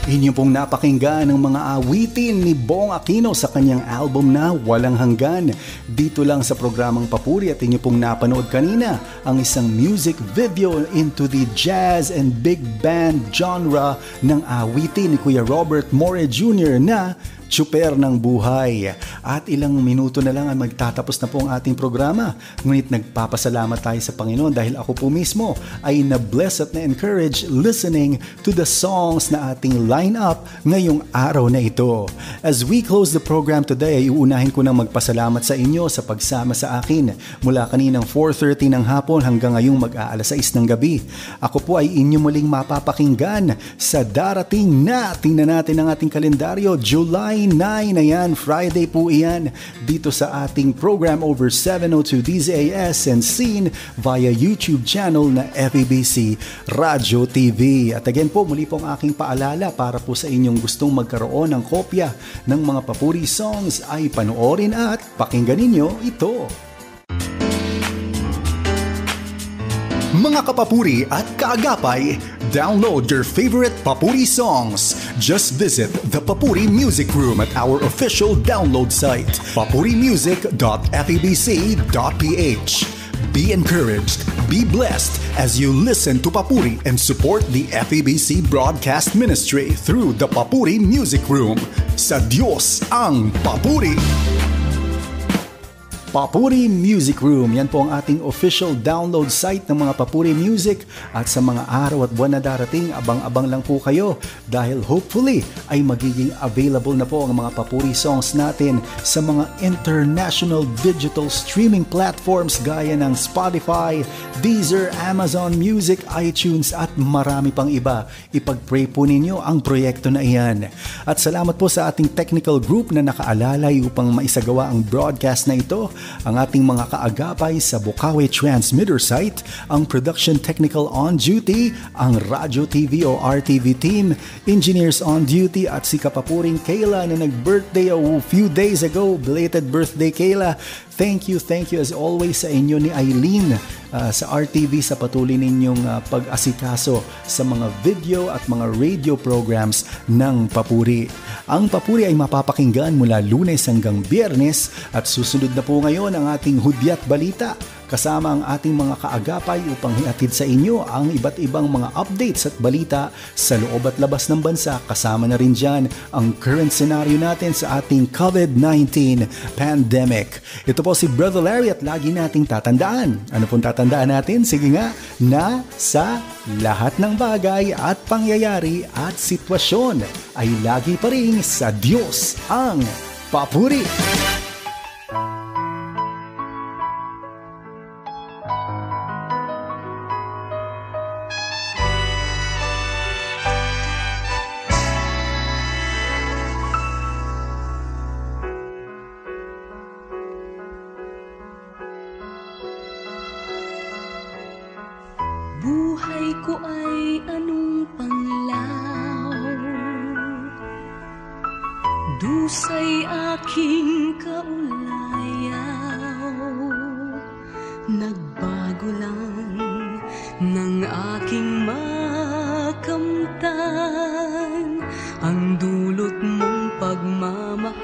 Inyo pong napakinggan ang mga awitin ni Bong Aquino sa kanyang album na Walang Hanggan. Dito lang sa programang Papuri, at inyo pong napanood kanina ang isang music video into the jazz and big band genre ng awitin ni Kuya Robert More Jr. na Tsuper ng Buhay. At ilang minuto na lang ang magtatapos na po ang ating programa. Ngunit nagpapasalamat tayo sa Panginoon dahil ako po mismo ay na-bless at na-encourage listening to the songs na ating line-up ngayong araw na ito. As we close the program today, ay uunahin ko nang magpasalamat sa inyo sa pagsama sa akin mula kaninang 4:30 ng hapon hanggang ngayong mag-aalas 6 ng gabi. Ako po ay inyo muling mapapakinggan sa darating na, tingnan natin ang ating kalendaryo, July 9 na yan, Friday po iyan, dito sa ating program over 702 DZAS and seen via YouTube channel na FEBC Radio TV. At again po, muli pong aking paalala para po sa inyong gustong magkaroon ng kopya ng mga Papuri songs ay panoorin at pakinggan ninyo ito. Mga kapapuri at kaagapay, download your favorite Papuri songs. Just visit the Papuri Music Room at our official download site, papurimusic.febc.ph. Be encouraged, be blessed as you listen to Papuri and support the FEBC Broadcast Ministry through the Papuri Music Room. Sa Diyos ang Papuri! Papuri Music Room, yan po ang ating official download site ng mga Papuri Music. At sa mga araw at buwan na darating, abang-abang lang po kayo dahil hopefully ay magiging available na po ang mga Papuri songs natin sa mga international digital streaming platforms gaya ng Spotify, Deezer, Amazon Music, iTunes at marami pang iba. Ipag-pray po ninyo ang proyekto na iyan. At salamat po sa ating technical group na nakaalalay upang maisagawa ang broadcast na ito. Ang ating mga kaagapay sa Bukawi Transmitter site, ang production technical on duty, ang Radio TV o RTV team, engineers on duty at si Kapapuring Kayla na nag-birthday a few days ago. Belated birthday, Kayla. Thank you as always sa inyo ni Eileen sa RTV sa patuloy ninyong pag-asikaso sa mga video at mga radio programs ng Papuri. Ang Papuri ay mapapakinggan mula Lunes hanggang Biyernes at susunod na po ngayon ang ating Hudyat Balita kasama ang ating mga kaagapay upang hiatid sa inyo ang iba't ibang mga updates at balita sa loob at labas ng bansa. Kasama na rin dyan ang current scenario natin sa ating COVID-19 pandemic. Ito po si Brother Larry at lagi nating tatandaan. Ano pong tatandaan natin? Sige nga, na sa lahat ng bagay at pangyayari at sitwasyon ay lagi pa rin sa Diyos ang Papuri. Buhay ko ay anong panglaw, dusay aking kaulayaw. Nagbago lang ng aking makamtan ang dulot mong pagmamahal.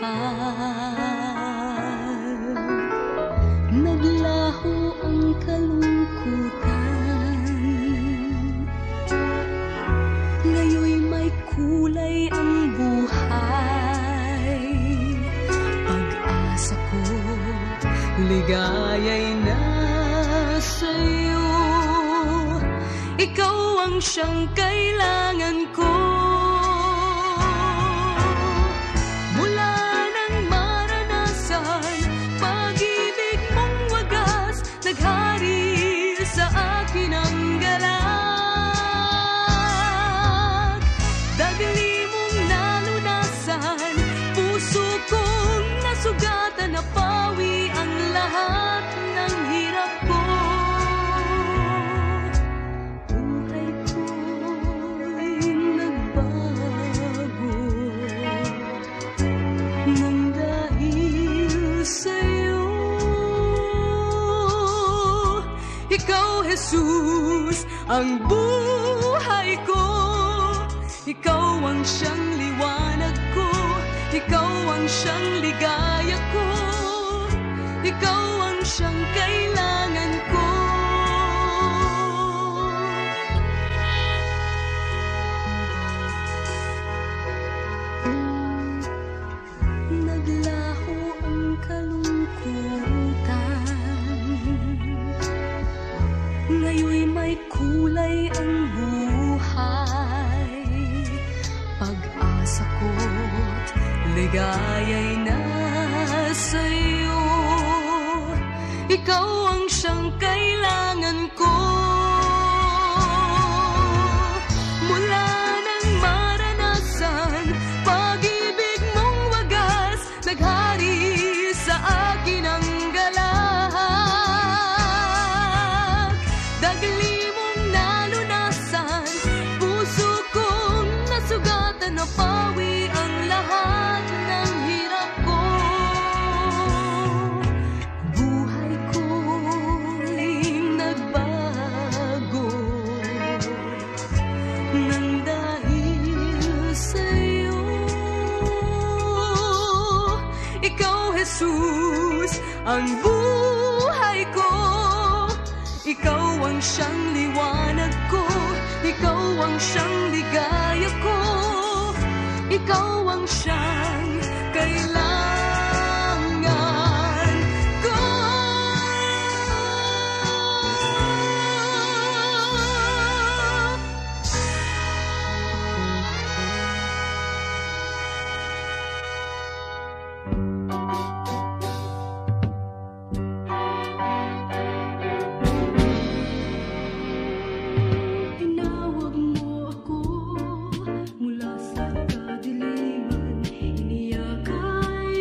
Naglaho ang kalungkutan, ngayoy may kulay ang buhay. Pag-asa ko, ligaya'y nasa sa'yo. Ikaw ang siyang kailangan ko. Mula nang maranasan pag-ibig mong wagas, naghari sa akin ang galak. Dagli mong nalunasan, puso kong nasugatan, napawi ang lahat ng hirap ko. Buhay ko'y nagbago nang dahil sa'yo. Ikaw, Jesus, ang buhay ko. Ikaw ang siyang liwanag ko. Ikaw ang siyang ligaya ko. Ikaw ang siyang kailangan ko. Naglaho ang kalungkutan, ngayon'y may kulay ang buhay. Pag-asa ko't ligaya'y nasa'yo. Ikaw ang siyang kailangan ko. Mula nang maranasan pag-ibig mong wagas, naghari sa akin ang galak. Dagli mong nalunasan, puso kong nasugatan, napawi ang lahat ng hirap ko. Buhay ko'y nagbago nang dahil sa'yo. Ikaw, Jesus, ang buhay ko. Ikaw ang siyang liwanag ko. Ikaw ang siyang ligaya ko. Ikaw ang siyang kailangan ko. Tinawag mo ako mula sa kadiliman, iniyak ay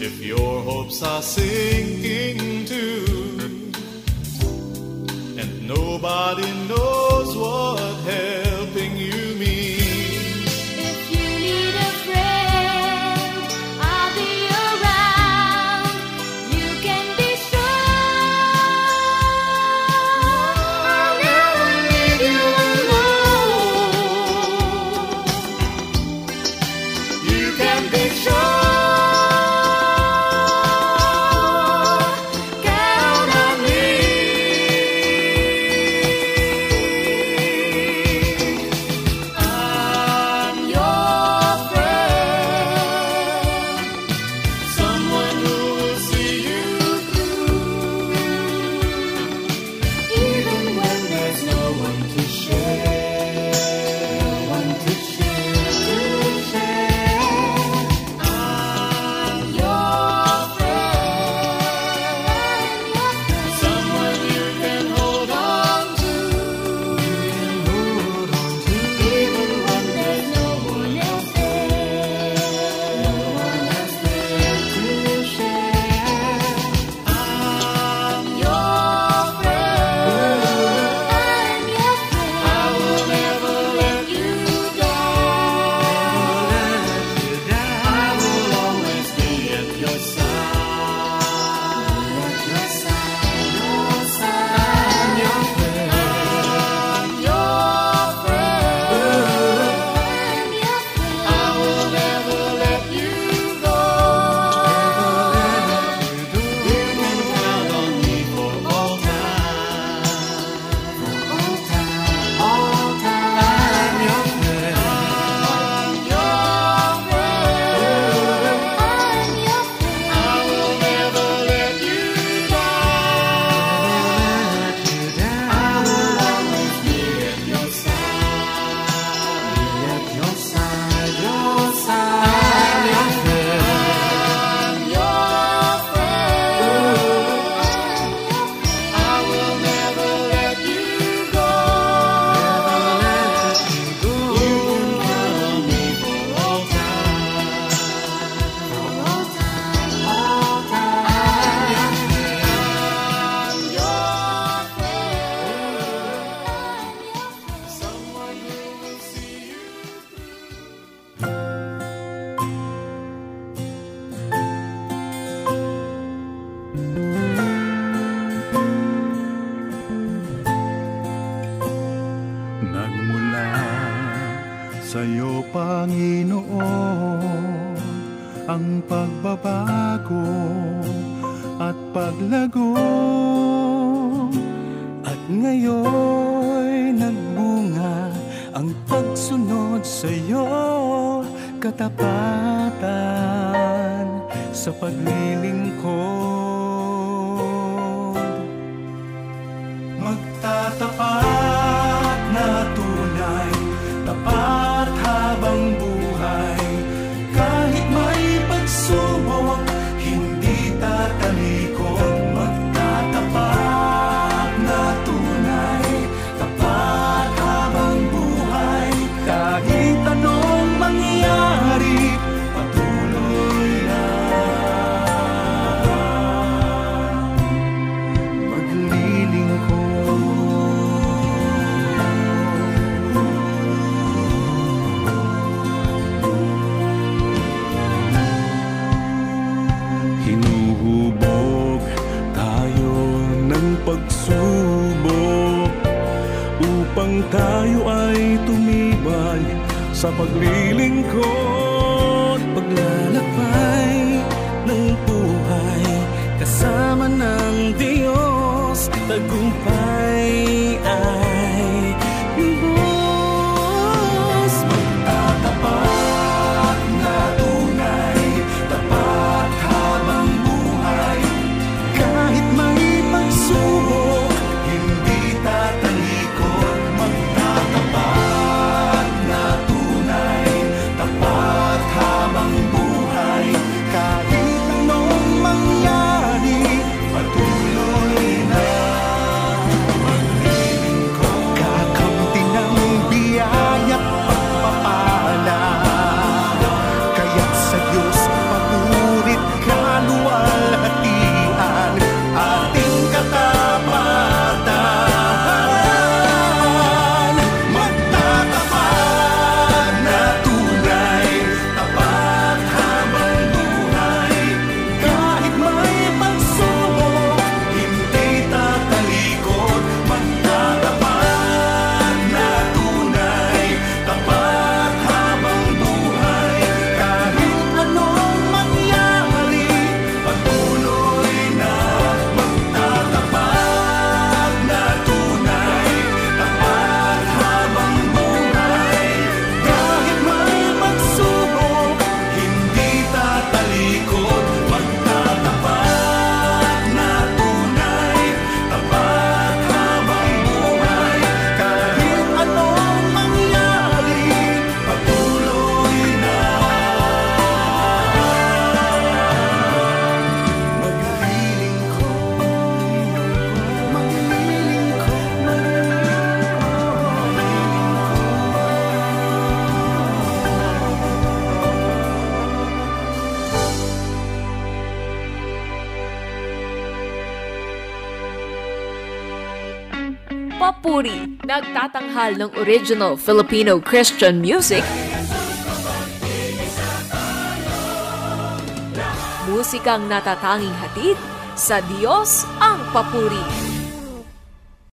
if your hopes are sinking too, and nobody knows what helping you means. If you need a friend, I'll be around. You can be sure I'll never leave you alone. You can be sure. Sa'yo, Panginoon, ang pagbabago at paglago. At ngayon nagbunga ang pagsunod sa'yo, katapatan sa paglilingkod. Magtatapat na tunay, tapat habang buhay. Kahit may pagsubok, hindi tatalikod. Magtatapat na tunay, tapat habang buhay. Kahit anong mangyari, patuloy lang maglilingkod. Hinuhubog tayo ng pagsubok upang tayo ay tumibay sa paglilingkod. Paglalakbay ng buhay kasama ng Diyos, tagumpay ay lubos. Magtatapat na tunay, tapat habang buhay. Kahit may pagsubok, hindi tatalikod. Magtatapat na tunay, tapat papuri, nagtatanghal ng original Filipino Christian music, musikang natatanging hatid sa Diyos ang papuri.